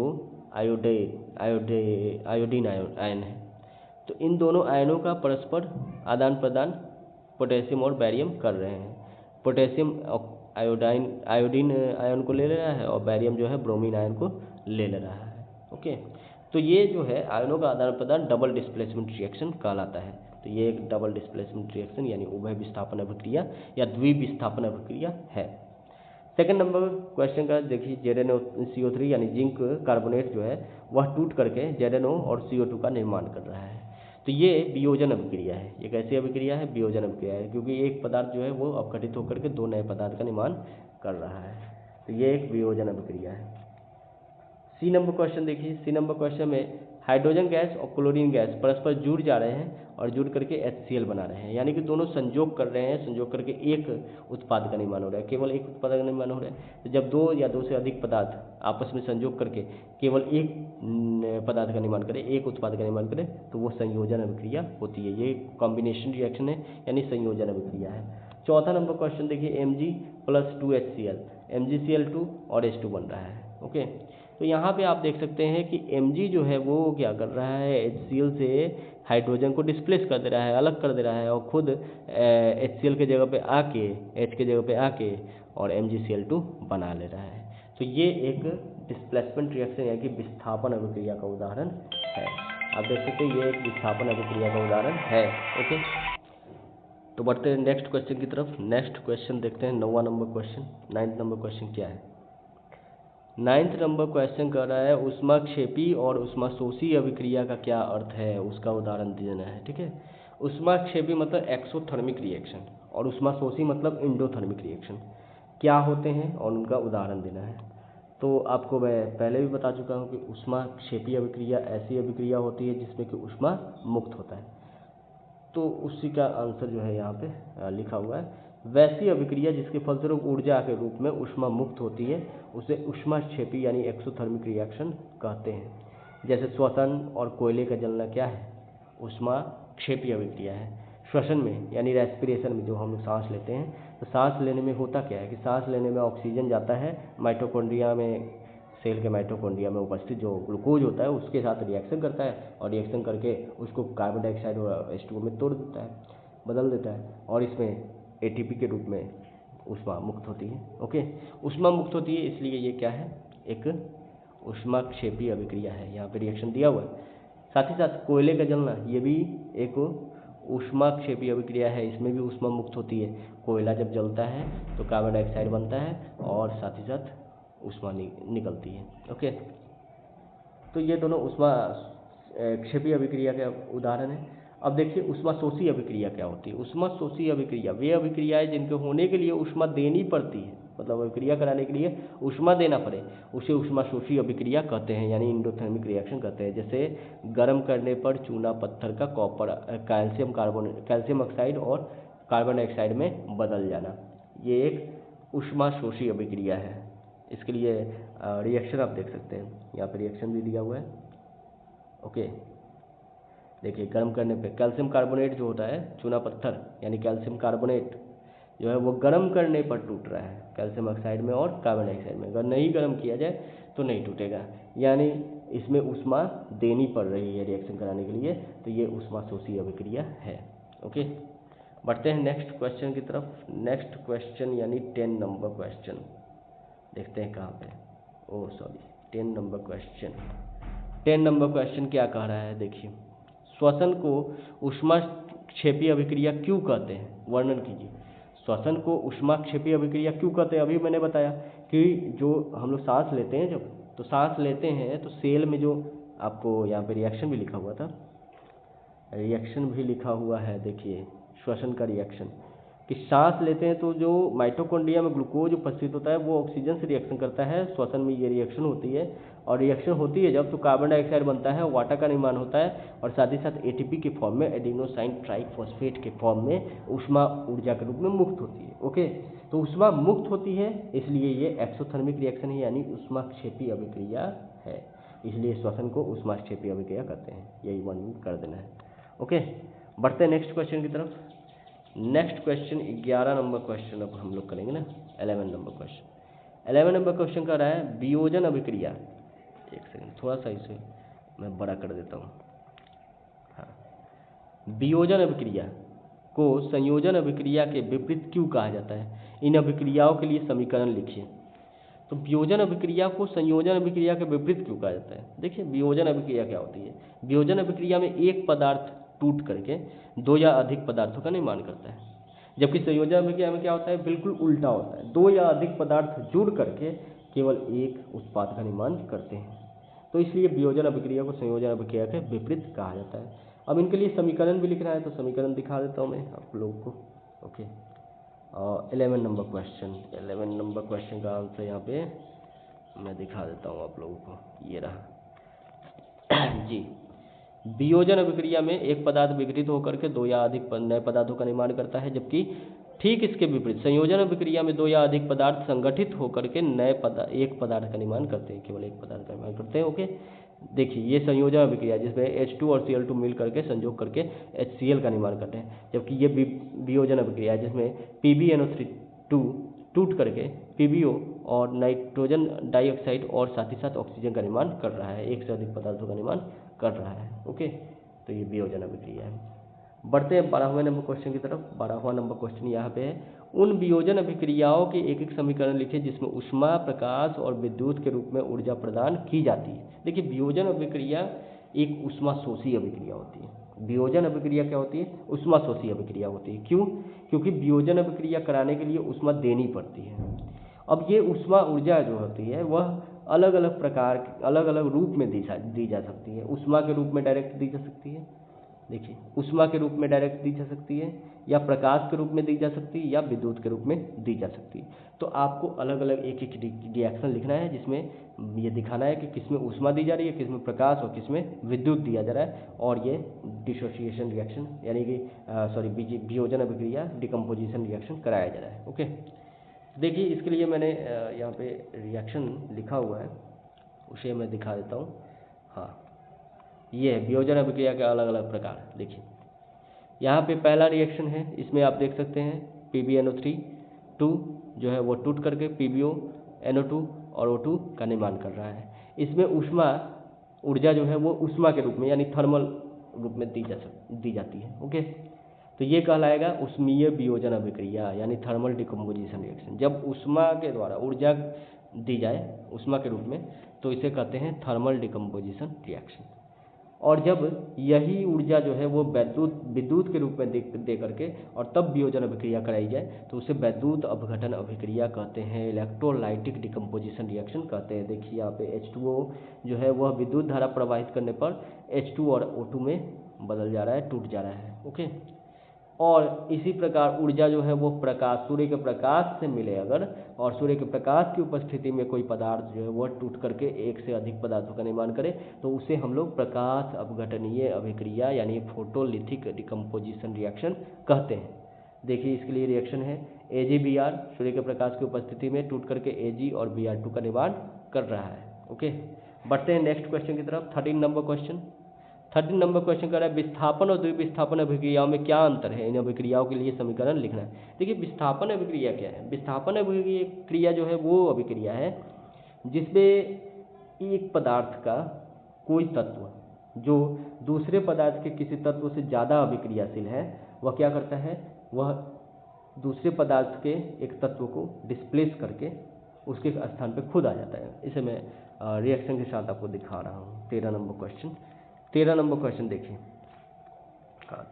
आयोडीन आयन है, तो इन दोनों आयनों का परस्पर आदान प्रदान पोटेशियम और बेरियम कर रहे हैं। पोटेशियम आयोडीन आयन को ले रहा है और बेरियम जो है ब्रोमीन आयन को ले रहा है। ओके, तो ये जो है आयनों का आदान प्रदान डबल डिस्प्लेसमेंट रिएक्शन कहलाता है। तो ये एक डबल डिस्प्लेसमेंट रिएक्शन यानी उभय विस्थापन अभिक्रिया या द्विविस्थापन अभिक्रिया है। सेकंड नंबर क्वेश्चन का देखिए, ZnO CO3 यानी जिंक कार्बोनेट जो है वह टूट करके ZnO और CO2 का निर्माण कर रहा है। तो तो ये वियोजन अभिक्रिया है। ये कैसी अभिक्रिया है? वियोजन अभिक्रिया है, क्योंकि एक पदार्थ जो है वो अपघटित होकर के दो नए पदार्थ का निर्माण कर रहा है। तो ये एक वियोजन अभिक्रिया है। सी नंबर क्वेश्चन देखिए। सी नंबर क्वेश्चन में हाइड्रोजन गैस और क्लोरीन गैस परस्पर जुड़ जा रहे हैं और जुड़ करके HCl बना रहे हैं, यानी कि दोनों संयोग कर रहे हैं, संयोग करके एक उत्पाद का निर्माण हो रहा है, केवल एक उत्पाद का निर्माण हो रहा है। तो जब दो या दो से अधिक पदार्थ आपस में संयोग करके केवल एक पदार्थ का निर्माण करें, एक उत्पाद का निर्माण करें, तो वो संयोजन अभिक्रिया होती है। ये कॉम्बिनेशन रिएक्शन है, यानी संयोजन अभिक्रिया है। चौथा नंबर क्वेश्चन देखिए, Mg + 2HCl, MgCl2 और H2 बन रहा है। ओके, तो यहाँ पे आप देख सकते हैं कि Mg जो है वो क्या कर रहा है, HCl से हाइड्रोजन को डिस्प्लेस कर दे रहा है, अलग कर दे रहा है, और खुद HCl के जगह पे आके, H के जगह पे आके और MgCl2 बना ले रहा है। तो ये एक डिस्प्लेसमेंट रिएक्शन यानी कि विस्थापन अभिक्रिया का उदाहरण है। आप देख सकते हैं ये एक विस्थापन अभिक्रिया का उदाहरण है। ओके, तो बढ़ते हैं नेक्स्ट क्वेश्चन की तरफ। नेक्स्ट क्वेश्चन देखते हैं 9वां number question. 9th number question क्या है? 9th नंबर क्वेश्चन कर रहा है ऊष्माक्षेपी और ऊष्माशोषी अभिक्रिया का क्या अर्थ है, उसका उदाहरण देना है। ठीक है, ऊष्माक्षेपी मतलब एक्सोथर्मिक रिएक्शन और ऊष्माशोषी मतलब इंडोथर्मिक रिएक्शन क्या होते हैं और उनका उदाहरण देना है। तो आपको मैं पहले भी बता चुका हूँ कि ऊष्माक्षेपी अभिक्रिया ऐसी अभिक्रिया होती है जिसमें कि ऊष्मा मुक्त होता है, तो उसी का आंसर जो है यहाँ पे लिखा हुआ है। वैसी अभिक्रिया जिसके फलस्वरूप ऊर्जा के रूप में ऊष्मा मुक्त होती है उसे ऊष्माक्षेपी यानी एक्सोथर्मिक रिएक्शन कहते हैं। जैसे श्वसन और कोयले का जलना क्या है? ऊष्माक्षेपी अभिक्रिया है। श्वसन में यानी रेस्पिरेशन में जो हम लोग सांस लेते हैं, तो सांस लेने में होता क्या है कि सांस लेने में ऑक्सीजन जाता है माइटोकॉन्ड्रिया में, सेल के माइटोकॉन्ड्रिया में उपस्थित जो ग्लूकोज होता है उसके साथ रिएक्शन करता है और रिएक्शन करके उसको कार्बन डाइऑक्साइड और H2O में तोड़ देता है, बदल देता है, और इसमें ATP के रूप में ऊष्मा मुक्त होती है। ओके, ऊष्मा मुक्त होती है, इसलिए ये क्या है? एक ऊष्माक्षेपी अभिक्रिया है। यहाँ पे रिएक्शन दिया हुआ है। साथ ही साथ कोयले का जलना ये भी एक ऊष्माक्षेपी अभिक्रिया है, इसमें भी ऊष्मा मुक्त होती है। कोयला जब जलता है तो कार्बन डाइऑक्साइड बनता है और साथ ही साथ ऊष्मा निकलती है। ओके, तो ये दोनों ऊष्माक्षेपी अभिक्रिया के उदाहरण है। अब देखिए ऊष्माशोषी अभिक्रिया क्या होती है। ऊष्माशोषी अभिक्रिया वे अभिक्रियाएं जिनके होने के लिए ऊष्मा देनी पड़ती है, मतलब अभिक्रिया कराने के लिए ऊष्मा देना पड़े, उसे ऊष्माशोषी अभिक्रिया कहते हैं, यानी इंडोथर्मिक रिएक्शन कहते हैं। जैसे गर्म करने पर चूना पत्थर का कैल्शियम ऑक्साइड और कार्बन डाइऑक्साइड में बदल जाना, ये एक ऊष्माशोषी अभिक्रिया है। इसके लिए रिएक्शन आप देख सकते हैं, यहाँ पर रिएक्शन भी दिया हुआ है। ओके, देखिए गर्म करने पे कैल्शियम कार्बोनेट जो होता है, चूना पत्थर यानी कैल्शियम कार्बोनेट जो है वो गर्म करने पर टूट रहा है कैल्शियम ऑक्साइड में और कार्बन डाइऑक्साइड में। अगर नहीं गर्म किया जाए तो नहीं टूटेगा, यानी इसमें ऊष्मा देनी पड़ रही है रिएक्शन कराने के लिए, तो ये ऊष्माशोषी अभिक्रिया है। ओके, बढ़ते हैं नेक्स्ट क्वेश्चन की तरफ। नेक्स्ट क्वेश्चन यानी 10 नंबर क्वेश्चन देखते हैं कहाँ पे। 10 नंबर क्वेश्चन। 10 नंबर क्वेश्चन क्या कह रहा है? देखिए, श्वसन को ऊष्माक्षेपी अभिक्रिया क्यों कहते हैं, वर्णन कीजिए। श्वसन को ऊष्माक्षेपी अभिक्रिया क्यों कहते हैं? अभी मैंने बताया कि जो हम लोग सांस लेते हैं, जब तो सांस लेते हैं तो सेल में जो, आपको यहाँ पे रिएक्शन भी लिखा हुआ था, रिएक्शन भी लिखा हुआ है, देखिए श्वसन का रिएक्शन, कि सांस लेते हैं तो जो माइटोकॉन्ड्रिया में ग्लूकोज उपस्थित होता है वो ऑक्सीजन से रिएक्शन करता है। श्वसन में ये रिएक्शन होती है, और रिएक्शन होती है जब तो कार्बन डाइऑक्साइड बनता है, वाटर का निर्माण होता है, और साथ ही साथ ATP के फॉर्म में, एडिनोसाइन ट्राइफॉस्फेट के फॉर्म में ऊष्मा ऊर्जा के रूप में मुक्त होती है। ओके, तो ऊष्मा मुक्त होती है, इसलिए ये एक्सोथर्मिक रिएक्शन है, यानी ऊष्माक्षेपी अभिक्रिया है। इसलिए श्वसन को ऊष्माक्षेपी अभिक्रिया कहते हैं, यही वर्णन कर देना है। ओके, बढ़ते हैं नेक्स्ट क्वेश्चन की तरफ। नेक्स्ट क्वेश्चन 11 नंबर क्वेश्चन अब हम लोग करेंगे ना, 11 नंबर क्वेश्चन। 11 नंबर क्वेश्चन कर रहा है वियोजन अभिक्रिया। एक सेकंड, थोड़ा सा इसे मैं बड़ा कर देता हूँ। हाँ, वियोजन अभिक्रिया को संयोजन अभिक्रिया के विपरीत क्यों कहा जाता है? इन अभिक्रियाओं के लिए समीकरण लिखिए। तो वियोजन अभिक्रिया को संयोजन अभिक्रिया के विपरीत क्यों कहा जाता है? देखिए, वियोजन अभिक्रिया क्या होती है? वियोजन अभिक्रिया में एक पदार्थ टूट करके दो या अधिक पदार्थों का निर्माण करता है, जबकि संयोजन अभिक्रिया में क्या होता है? बिल्कुल उल्टा होता है, दो या अधिक पदार्थ जुड़ करके केवल एक उत्पाद का निर्माण करते हैं। तो इसलिए वियोजन अभिक्रिया को संयोजन अभिक्रिया के विपरीत कहा जाता है। अब इनके लिए समीकरण भी लिखना है, तो समीकरण दिखा देता हूँ मैं आप लोगों को। ओके, 11 नंबर क्वेश्चन का आंसर यहाँ पे मैं दिखा देता हूँ आप लोगों को, ये रहा जी। वियोजन अभिक्रिया में एक पदार्थ विघटित होकर के दो या अधिक नए पदार्थों का निर्माण करता है, जबकि ठीक इसके विपरीत संयोजन अभिक्रिया में दो या अधिक पदार्थ संगठित होकर के एक पदार्थ का निर्माण करते हैं, केवल एक पदार्थ का निर्माण करते हैं। ओके, देखिए ये संयोजन अभिक्रिया जिसमें H2 और Cl2 मिल करके संयोग करके HCl का निर्माण करते हैं, जबकि ये वियोजन अभिक्रिया है जिसमें PbNO2 टूट करके PbO और नाइट्रोजन डाइऑक्साइड और साथ ही साथ ऑक्सीजन का निर्माण कर रहा है, एक से अधिक पदार्थों का निर्माण कर रहा है। ओके, तो ये वियोजन अभिक्रिया है। बढ़ते हैं 12वें नंबर क्वेश्चन की तरफ। 12वां नंबर क्वेश्चन यहाँ पे है, उन वियोजन अभिक्रियाओं के एक एक समीकरण लिखे जिसमें ऊष्मा, प्रकाश और विद्युत के रूप में ऊर्जा प्रदान की जाती है। देखिए, वियोजन अभिक्रिया एक ऊष्मा शोषी अभिक्रिया होती है। वियोजन अभिक्रिया क्या होती है? ऊष्मा शोषी अभिक्रिया होती है। क्यों? क्योंकि वियोजन अभिक्रिया कराने के लिए ऊष्मा देनी पड़ती है। अब ये ऊष्मा ऊर्जा जो होती है वह अलग अलग प्रकार अलग अलग रूप में दी जा सकती है। ऊष्मा के रूप में डायरेक्ट दी जा सकती है, देखिए ऊष्मा के रूप में डायरेक्ट दी जा सकती है, या प्रकाश के रूप में दी जा सकती है, या विद्युत के रूप में दी जा सकती है। तो आपको अलग अलग एक एक रिएक्शन लिखना है जिसमें ये दिखाना है कि किसमें ऊष्मा दी जा रही है, किसमें प्रकाश और किसमें विद्युत दिया जा रहा है, और ये डिसोसिएशन रिएक्शन यानी कि वियोजन अभिक्रिया डिकम्पोजिशन रिएक्शन कराया जा रहा है। ओके, देखिए इसके लिए मैंने यहाँ पे रिएक्शन लिखा हुआ है, उसे मैं दिखा देता हूँ। हाँ, ये है वियोजन अभिक्रिया के अलग अलग प्रकार। देखिए यहाँ पे पहला रिएक्शन है, इसमें आप देख सकते हैं PbNO3 जो है वो टूट करके PbO NO2 और O2 का निर्माण कर रहा है। इसमें ऊष्मा ऊर्जा जो है वो ऊष्मा के रूप में यानी थर्मल रूप में दी जाती है। ओके, तो ये कहलाएगा ऊष्मीय वियोजन अभिक्रिया यानी थर्मल डिकम्पोजिशन रिएक्शन। जब ऊष्मा के द्वारा ऊर्जा दी जाए ऊष्मा के रूप में तो इसे कहते हैं थर्मल डिकम्पोजिशन रिएक्शन। और जब यही ऊर्जा जो है वो विद्युत के रूप में दे करके और तब वियोजन अभिक्रिया कराई जाए तो उसे वैद्युत अपघटन अभिक्रिया कहते हैं, इलेक्ट्रोलाइटिक डिकम्पोजिशन रिएक्शन कहते हैं। देखिए यहाँ पे H2O जो है वह विद्युत धारा प्रवाहित करने पर H2 और O2 में बदल जा रहा है, टूट जा रहा है। ओके, और इसी प्रकार ऊर्जा जो है वो प्रकाश, सूर्य के प्रकाश से मिले अगर, और सूर्य के प्रकाश की उपस्थिति में कोई पदार्थ जो है वह टूट करके एक से अधिक पदार्थों का निर्माण करे तो उसे हम लोग प्रकाश अपघटनीय अभिक्रिया यानी फोटोलिथिक डिकम्पोजिशन रिएक्शन कहते हैं। देखिए इसके लिए रिएक्शन है AgBr, सूर्य के प्रकाश की उपस्थिति में टूट करके Ag और Br2 का निर्माण कर रहा है। ओके, बढ़ते हैं नेक्स्ट क्वेश्चन की तरफ। 13 नंबर क्वेश्चन कर रहा है विस्थापन और द्विविस्थापन अभिक्रियाओं में क्या अंतर है, इन अभिक्रियाओं के लिए समीकरण लिखना है। देखिए विस्थापन अभिक्रिया क्या है? विस्थापन अभिक्रिया जो है वो अभिक्रिया है जिसमें एक पदार्थ का कोई तत्व जो दूसरे पदार्थ के किसी तत्व से ज़्यादा अभिक्रियाशील है वह क्या करता है, वह दूसरे पदार्थ के एक तत्व को डिस्प्लेस करके उसके स्थान पर खुद आ जाता है। इसे मैं रिएक्शन के साथ आपको दिखा रहा हूँ। 13 नंबर क्वेश्चन देखिए,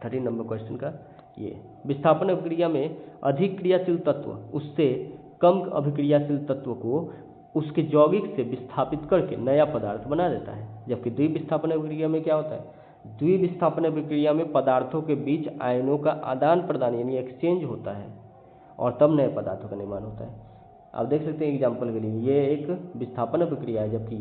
13 नंबर क्वेश्चन का ये विस्थापन अभिक्रिया में अधिक क्रियाशील तत्व उससे कम अभिक्रियाशील तत्व को उसके यौगिक से विस्थापित करके नया पदार्थ बना देता है। जबकि द्विविस्थापन अभिक्रिया में क्या होता है? द्विविस्थापन अभिक्रिया में पदार्थों के बीच आयनों का आदान प्रदान यानी एक्सचेंज होता है और तब नए पदार्थों का निर्माण होता है। आप देख सकते हैं एग्जाम्पल के लिए ये एक विस्थापन अभिक्रिया है जबकि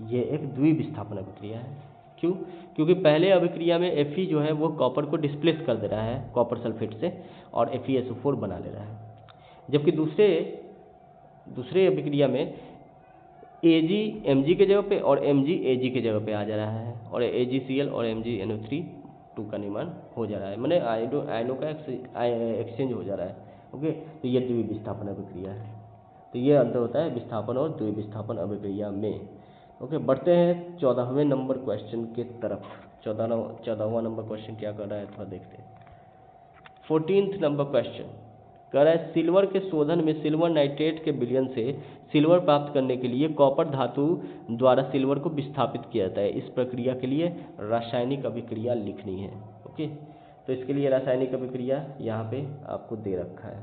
ये एक द्विविस्थापन अभिक्रिया है। क्यों? क्योंकि पहले अभिक्रिया में Fe जो है वो कॉपर को डिस्प्लेस कर दे रहा है कॉपर सल्फेट से और FeSO4 बना ले रहा है, जबकि दूसरे अभिक्रिया में Ag Mg के जगह पे और Mg Ag के जगह पे आ जा रहा है और AgCl और MgNO3 का निर्माण हो जा रहा है, माने आयनों का एक्सचेंज हो जा रहा है। ओके, तो ये द्विविस्थापन अभिक्रिया है। तो ये अंतर होता है विस्थापन और द्विविस्थापन अभिक्रिया में। ओके, बढ़ते हैं 14वें नंबर क्वेश्चन के तरफ। 14वां नंबर क्वेश्चन क्या कर रहा है थोड़ा देखते हैं। 14th नंबर क्वेश्चन कह रहा है सिल्वर के शोधन में सिल्वर नाइट्रेट के विलयन से सिल्वर प्राप्त करने के लिए कॉपर धातु द्वारा सिल्वर को विस्थापित किया जाता है। इस प्रक्रिया के लिए रासायनिक अभिक्रिया लिखनी है। ओके, तो इसके लिए रासायनिक अभिक्रिया यहाँ पे आपको दे रखा है।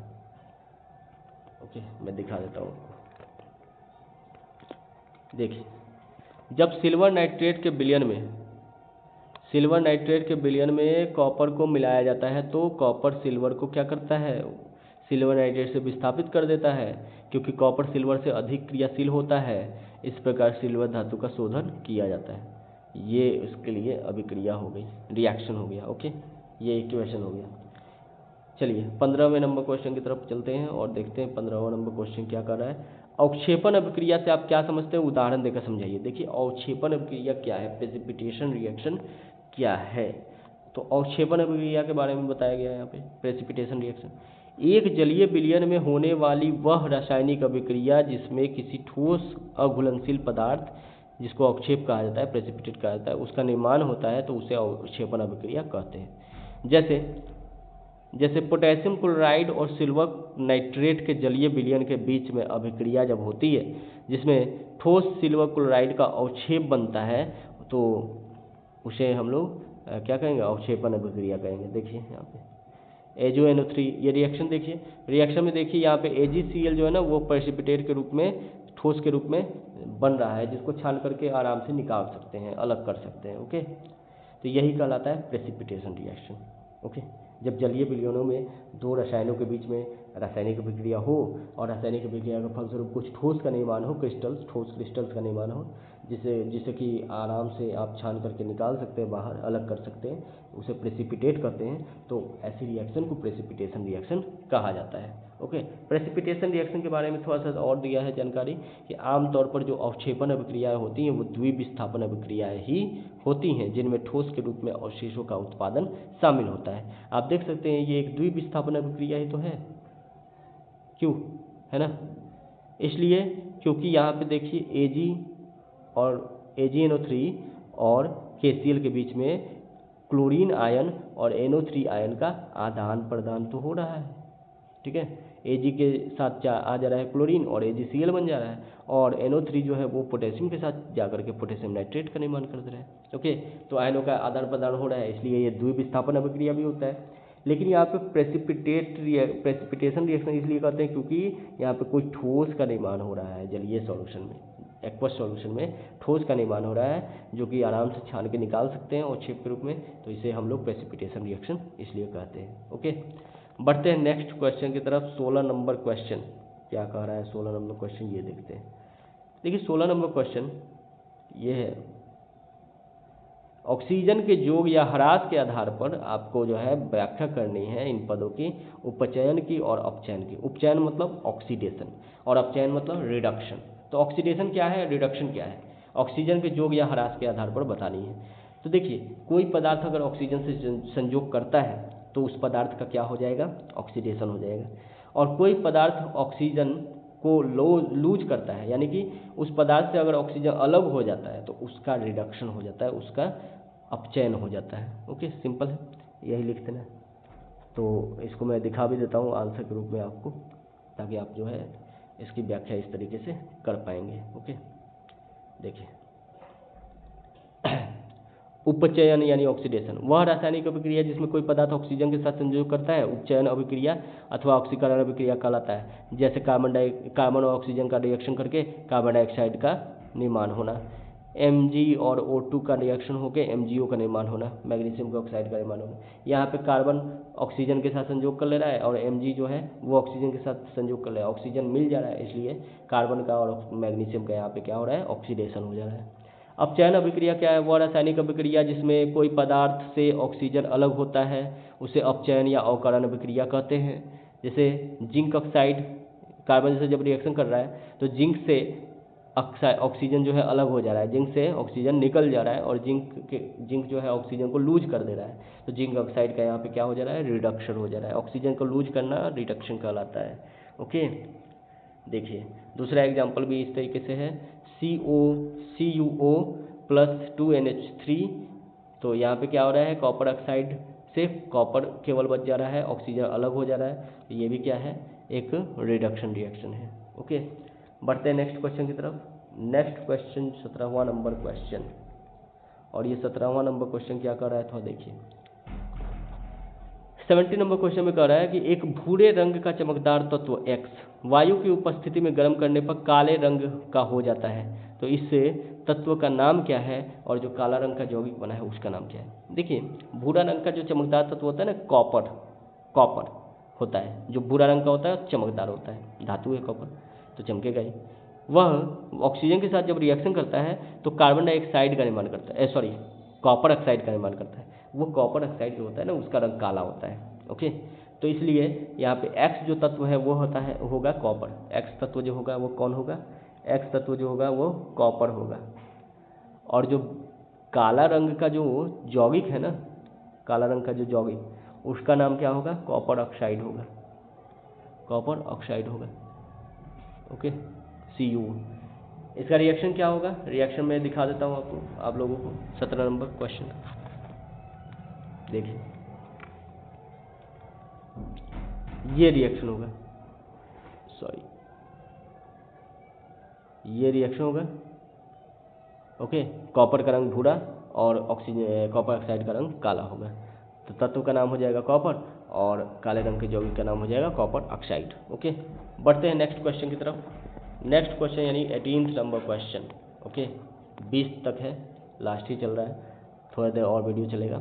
ओके, मैं दिखा देता हूँ। देखिए जब सिल्वर नाइट्रेट के विलयन में सिल्वर नाइट्रेट के विलयन में कॉपर को मिलाया जाता है तो कॉपर सिल्वर को क्या करता है, सिल्वर नाइट्रेट से विस्थापित कर देता है, क्योंकि कॉपर सिल्वर से अधिक क्रियाशील होता है। इस प्रकार सिल्वर धातु का शोधन किया जाता है। ये उसके लिए अभिक्रिया हो गई, रिएक्शन हो गया। ओके, ये इक्वेशन हो गया। चलिए 15वें नंबर क्वेश्चन की तरफ चलते हैं और देखते हैं 15वां नंबर क्वेश्चन क्या कर रहा है। अवक्षेपण अभिक्रिया से आप क्या समझते हैं, उदाहरण देकर समझाइए। देखिए अवक्षेपण अभिक्रिया क्या है, प्रेसिपिटेशन रिएक्शन क्या है। तो अवक्षेपण अभिक्रिया के बारे में बताया गया है यहाँ पे, प्रेसिपिटेशन रिएक्शन एक जलीय विलयन में होने वाली वह रासायनिक अभिक्रिया जिसमें किसी ठोस अघुलनशील पदार्थ, जिसको अवक्षेप कहा जाता है, प्रेसिपिटेट कहा जाता है, उसका निर्माण होता है तो उसे अवक्षेपण अभिक्रिया कहते हैं। जैसे पोटेशियम क्लोराइड और सिल्वर नाइट्रेट के जलीय विलयन के बीच में अभिक्रिया जब होती है जिसमें ठोस सिल्वर क्लोराइड का अवक्षेप बनता है तो उसे हम लोग क्या कहेंगे, अवक्षेपण अभिक्रिया कहेंगे। देखिए यहाँ पे AgNO3 ये रिएक्शन देखिए, रिएक्शन में देखिए यहाँ पे AgCl जो है ना वो प्रेसिपिटेट के रूप में, ठोस के रूप में बन रहा है, जिसको छान करके आराम से निकाल सकते हैं, अलग कर सकते हैं। ओके, तो यही कहलाता है प्रेसिपिटेशन रिएक्शन। ओके, जब जलीय विलयनों में दो रसायनों के बीच में रासायनिक अभिक्रिया हो और रासायनिक अभिक्रिया के फलस्वरूप कुछ ठोस का निर्माण हो, ठोस क्रिस्टल्स का निर्माण हो, जिसे कि आराम से आप छान करके निकाल सकते हैं, बाहर अलग कर सकते हैं, उसे प्रेसिपिटेट करते हैं, तो ऐसी रिएक्शन को प्रेसिपिटेशन रिएक्शन कहा जाता है। ओके, प्रेसिपिटेशन रिएक्शन के बारे में थोड़ा सा और दिया है जानकारी कि आमतौर पर जो अवक्षेपण अभिक्रियाएं होती हैं वो द्विविस्थापन अभिक्रियाएं ही होती हैं, जिनमें ठोस के रूप में अवशेषों का उत्पादन शामिल होता है। आप देख सकते हैं ये एक द्विविस्थापन अभिक्रिया ही तो है, क्यों है ना, इसलिए क्योंकि यहाँ पे देखिए AgNO3 और KCl के बीच में क्लोरीन आयन और NO3 आयन का आदान प्रदान तो हो रहा है। ठीक है, Ag के साथ आ जा रहा है क्लोरीन और AgCl बन जा रहा है, और NO3 जो है वो पोटेशियम के साथ जाकर के पोटेशियम नाइट्रेट का निर्माण कर दे रहा है। ओके, तो आयनों का आदान प्रदान हो रहा है, इसलिए ये द्विविस्थापन अभिक्रिया भी होता है। लेकिन यहाँ पे प्रेसिपिटेशन रिएक्शन इसलिए कहते हैं क्योंकि यहाँ पे कोई ठोस का निर्माण हो रहा है, जलीय सॉल्यूशन में, एक्वस सॉल्यूशन में ठोस का निर्माण हो रहा है, जो कि आराम से छान के निकाल सकते हैं अवक्षेप के रूप में, तो इसे हम लोग प्रेसिपिटेशन रिएक्शन इसलिए कहते हैं। ओके, बढ़ते हैं नेक्स्ट क्वेश्चन की तरफ। 16 नंबर क्वेश्चन क्या कह रहा है, 16 नंबर क्वेश्चन ये देखते हैं। देखिए 16 नंबर क्वेश्चन ये है, ऑक्सीजन के योग या ह्रास के आधार पर आपको जो है व्याख्या करनी है इन पदों की, उपचयन की और अपचयन की। उपचयन मतलब ऑक्सीडेशन और अपचयन मतलब रिडक्शन। तो ऑक्सीडेशन क्या है, रिडक्शन क्या है, ऑक्सीजन के योग या ह्रास के आधार पर बतानी है। तो देखिए कोई पदार्थ अगर ऑक्सीजन से संयोग करता है तो उस पदार्थ का क्या हो जाएगा, ऑक्सीडेशन हो जाएगा, और कोई पदार्थ ऑक्सीजन को लूज करता है, यानी कि उस पदार्थ से अगर ऑक्सीजन अलग हो जाता है तो उसका रिडक्शन हो जाता है, उसका अपचयन हो जाता है। ओके, सिंपल है, यही लिखते ना। तो इसको मैं दिखा भी देता हूँ आंसर के रूप में आपको, ताकि आप जो है इसकी व्याख्या इस तरीके से कर पाएंगे। ओके, देखिए उपचयन यानी ऑक्सीडेशन वह रासायनिक अभिक्रिया जिसमें कोई पदार्थ ऑक्सीजन के साथ संयोग करता है, उपचयन अभिक्रिया अथवा ऑक्सीकरण अभिक्रिया कहलाता है। जैसे कार्बन और ऑक्सीजन का रिएक्शन करके कार्बन डाइऑक्साइड का निर्माण होना, Mg और O2 का रिएक्शन होकर MgO का निर्माण होना, मैग्नीशियम के ऑक्साइड का निर्माण होना। यहाँ पे कार्बन ऑक्सीजन के साथ संयोग कर ले रहा है और Mg जो है वो ऑक्सीजन के साथ संयोग कर ले रहा है, ऑक्सीजन मिल जा रहा है, इसलिए कार्बन का और मैग्नीशियम का यहाँ पे क्या हो रहा है, ऑक्सीडेशन हो जा रहा है। अपचयन अभिक्रिया क्या है, वह रासायनिक अभिक्रिया जिसमें कोई पदार्थ से ऑक्सीजन अलग होता है उसे अपचयन या अवकरण अभिक्रिया कहते हैं। जैसे जिंक ऑक्साइड कार्बन से जब रिएक्शन कर रहा है तो जिंक से ऑक्सीजन जो है अलग हो जा रहा है, जिंक से ऑक्सीजन निकल जा रहा है और जिंक जो है ऑक्सीजन को लूज कर दे रहा है, तो जिंक ऑक्साइड का यहाँ पे क्या हो जा रहा है, रिडक्शन हो जा रहा है। ऑक्सीजन को लूज करना रिडक्शन कहलाता है। ओके, देखिए दूसरा एग्जाम्पल भी इस तरीके से है, CuO प्लस 2NH3, तो यहाँ पे क्या हो रहा है, कॉपर ऑक्साइड से कॉपर केवल बच जा रहा है, ऑक्सीजन अलग हो जा रहा है, तो ये भी क्या है, एक रिडक्शन रिएक्शन है। ओके, बढ़ते हैं नेक्स्ट क्वेश्चन की तरफ। नेक्स्ट क्वेश्चन 17वां नंबर क्वेश्चन, और ये 17वां नंबर क्वेश्चन क्या कर रहा है, थोड़ा देखिए। 70 नंबर क्वेश्चन में कह रहा है कि एक भूरे रंग का चमकदार तत्व X वायु की उपस्थिति में गर्म करने पर काले रंग का हो जाता है, तो इस तत्व का नाम क्या है और जो काला रंग का यौगिक बना है उसका नाम क्या है। देखिए भूरा रंग का जो चमकदार तत्व होता है ना, कॉपर, कॉपर होता है, जो भूरा रंग का होता है चमकदार होता है, धातु है कॉपर तो चमकेगा ही। वह ऑक्सीजन के साथ जब रिएक्शन करता है तो कार्बन डाइऑक्साइड का निर्माण करता है, सॉरी कॉपर ऑक्साइड का निर्माण करता है। वो कॉपर ऑक्साइड जो होता है ना उसका रंग काला होता है। ओके, तो इसलिए यहाँ पे एक्स जो तत्व है वो होता है होगा कॉपर। एक्स तत्व जो होगा वो कौन होगा, एक्स तत्व जो होगा वो कॉपर होगा। और जो काला रंग का जो यौगिक है ना, काला रंग का जो यौगिक उसका नाम क्या होगा, कॉपर ऑक्साइड होगा, कॉपर ऑक्साइड होगा। Okay, Cu। इसका रिएक्शन क्या होगा, रिएक्शन में दिखा देता हूँ आपको, आप लोगों को 17 नंबर क्वेश्चन देखिए, ये रिएक्शन होगा, सॉरी ये रिएक्शन होगा। ओके, कॉपर का रंग भूरा और ऑक्सीजन कॉपर ऑक्साइड का रंग काला होगा। तो तत्व का नाम हो जाएगा कॉपर और काले रंग के यौगिक का नाम हो जाएगा कॉपर ऑक्साइड। ओके, बढ़ते हैं नेक्स्ट क्वेश्चन की तरफ। नेक्स्ट क्वेश्चन यानी 18th नंबर क्वेश्चन। ओके, 20 तक है, लास्ट ही चल रहा है, थोड़ा देर और वीडियो चलेगा।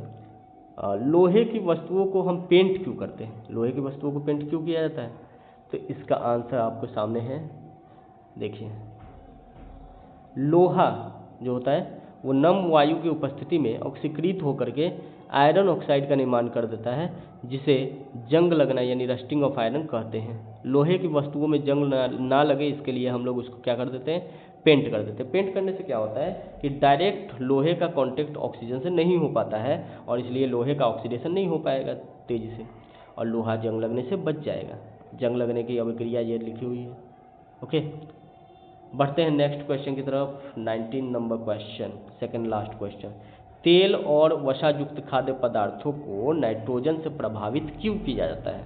लोहे की वस्तुओं को हम पेंट क्यों करते हैं, लोहे की वस्तुओं को पेंट क्यों किया जाता है, तो इसका आंसर आपके सामने है। देखिए लोहा जो होता है वो नम वायु की उपस्थिति में ऑक्सीकृत होकर के आयरन ऑक्साइड का निर्माण कर देता है, जिसे जंग लगना यानी रस्टिंग ऑफ आयरन कहते हैं। लोहे की वस्तुओं में जंग ना लगे इसके लिए हम लोग उसको क्या कर देते हैं, पेंट कर देते हैं। पेंट करने से क्या होता है कि डायरेक्ट लोहे का कांटेक्ट ऑक्सीजन से नहीं हो पाता है और इसलिए लोहे का ऑक्सीडेशन नहीं हो पाएगा तेजी से और लोहा जंग लगने से बच जाएगा। जंग लगने की अभिक्रिया ये लिखी हुई है। ओके, बढ़ते हैं नेक्स्ट क्वेश्चन की तरफ। 19 number question, second last question. तेल और वसायुक्त खाद्य पदार्थों को नाइट्रोजन से प्रभावित क्यों किया जाता है,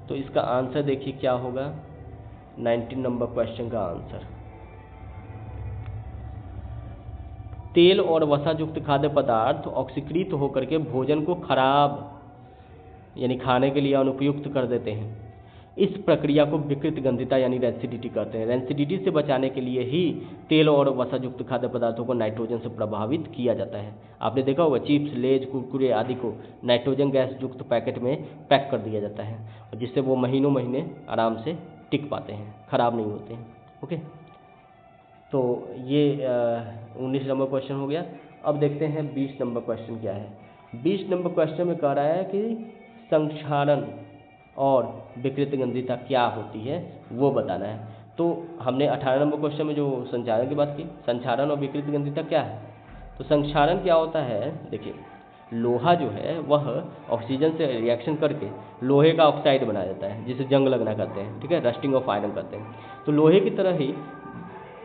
तो इसका आंसर देखिए क्या होगा 19 नंबर क्वेश्चन का आंसर। तेल और वसायुक्त खाद्य पदार्थ ऑक्सीकृत होकर के भोजन को खराब यानी खाने के लिए अनुपयुक्त कर देते हैं। इस प्रक्रिया को विकृत गंधिता यानी रेंसिडिटी कहते हैं। रेंसिडिटी से बचाने के लिए ही तेल और वसायुक्त खाद्य पदार्थों को नाइट्रोजन से प्रभावित किया जाता है। आपने देखा होगा चिप्स, लेज, कुरकुरे आदि को नाइट्रोजन गैस युक्त पैकेट में पैक कर दिया जाता है जिससे वो महीनों महीने आराम से टिक पाते हैं, खराब नहीं होते हैं। ओके, तो ये 19 नंबर क्वेश्चन हो गया। अब देखते हैं 20 नंबर क्वेश्चन क्या है। 20 नंबर क्वेश्चन में कह रहा है कि संक्षारण और विकृत गंधिता क्या होती है वो बताना है। तो हमने 18 नंबर क्वेश्चन में जो संचारण की बात की, संक्षारण और विकृत गंधिता क्या है, तो संक्षारण क्या होता है, देखिए लोहा जो है वह ऑक्सीजन से रिएक्शन करके लोहे का ऑक्साइड बनाया जाता है जिसे जंग लगना कहते हैं, ठीक है, रस्टिंग ऑफ आयरन कहते हैं। तो लोहे की तरह ही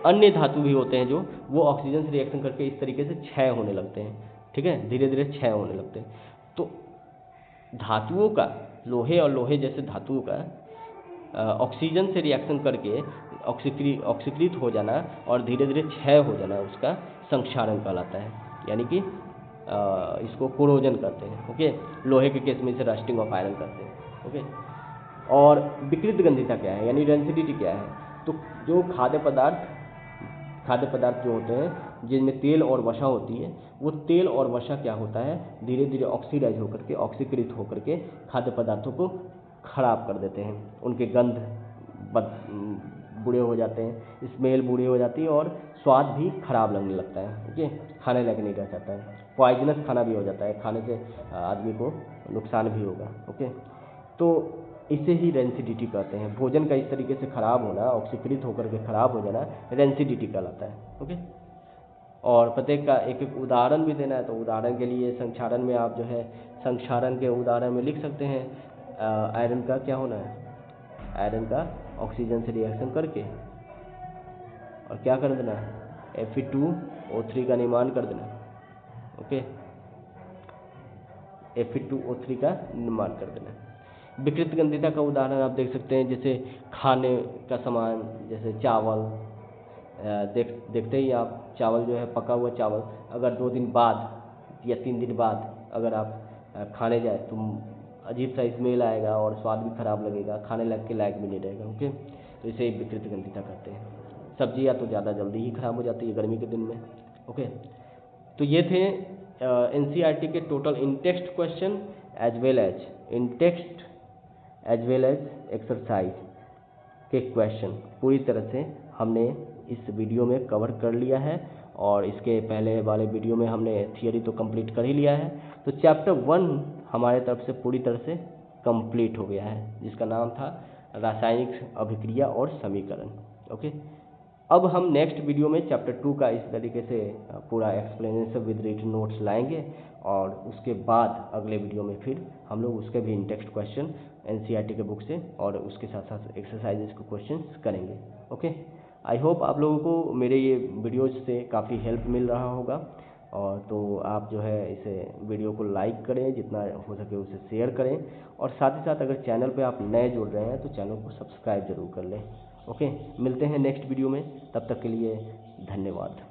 अन्य धातु भी होते हैं जो वो ऑक्सीजन से रिएक्शन करके इस तरीके से क्षय होने लगते हैं, ठीक है, धीरे धीरे क्षय होने लगते हैं। तो धातुओं का, लोहे और लोहे जैसे धातुओं का ऑक्सीजन से रिएक्शन करके ऑक्सीकृत हो जाना और धीरे धीरे क्षय हो जाना उसका संक्षारण कहलाता है, यानी कि इसको कोरोजन कहते हैं। ओके, लोहे के केस में इसे रस्टिंग ऑफ आयरन कहते हैं। ओके, और विकृत गंधिता क्या है यानी रेंसिडिटी क्या है, तो जो खाद्य पदार्थ जो होते हैं जिनमें तेल और वसा होती है, वो तेल और वसा क्या होता है धीरे धीरे ऑक्सीडाइज होकर के, ऑक्सीकृत होकर के खाद्य पदार्थों को खराब कर देते हैं। उनके गंध बुरे हो जाते हैं, स्मेल बुरी हो जाती है और स्वाद भी खराब लगने लगता है। ओके, खाने लायक नहीं रह जाता है, पॉइजनस खाना भी हो जाता है, खाने से आदमी को नुकसान भी होगा। ओके, तो इसे ही रेंसिडिटी कहते हैं। भोजन का इस तरीके से खराब होना, ऑक्सीकृत होकर के खराब हो जाना रेंसिडिटी कहलाता है। ओके, और प्रत्येक का एक एक उदाहरण भी देना है, तो उदाहरण के लिए संक्षारण में आप जो है संक्षारण के उदाहरण में लिख सकते हैं आयरन का क्या होना है, आयरन का ऑक्सीजन से रिएक्शन करके और क्या कर देना है Fe2O3 का निर्माण कर देना। ओके, Fe2O3 का निर्माण कर देना। विकृत गंधिता का उदाहरण आप देख सकते हैं, जैसे खाने का सामान, जैसे चावल, देखते ही आप चावल जो है पका हुआ चावल अगर 2 दिन बाद या 3 दिन बाद अगर आप खाने जाए तो अजीब सा स्मेल आएगा और स्वाद भी खराब लगेगा, खाने के लायक भी नहीं रहेगा। ओके, तो इसे विकृत गंधिता कहते हैं। सब्जियां तो ज़्यादा जल्दी ही ख़राब हो जाती है गर्मी के दिन में। ओके, तो ये थे एनसीईआरटी के total in text question as well as exercise के क्वेश्चन पूरी तरह से हमने इस वीडियो में कवर कर लिया है। और इसके पहले वाले वीडियो में हमने थियरी तो कंप्लीट कर ही लिया है। तो चैप्टर 1 हमारे तरफ से पूरी तरह से कंप्लीट हो गया है, जिसका नाम था रासायनिक अभिक्रिया और समीकरण। ओके, अब हम नेक्स्ट वीडियो में चैप्टर 2 का इस तरीके से पूरा एक्सप्लेनेशन विद रिटन नोट्स लाएंगे, और उसके बाद अगले वीडियो में फिर हम लोग उसके भी इन टेक्स्ट क्वेश्चन एनसीईआरटी के बुक से और उसके साथ साथ एक्सरसाइजेस के क्वेश्चंस करेंगे। ओके, आई होप आप लोगों को मेरे ये वीडियोज से काफ़ी हेल्प मिल रहा होगा। और तो आप जो है इसे वीडियो को लाइक करें, जितना हो सके उसे शेयर करें, और साथ ही साथ अगर चैनल पे आप नए जुड़ रहे हैं तो चैनल को सब्सक्राइब जरूर कर लें। ओके, मिलते हैं नेक्स्ट वीडियो में, तब तक के लिए धन्यवाद।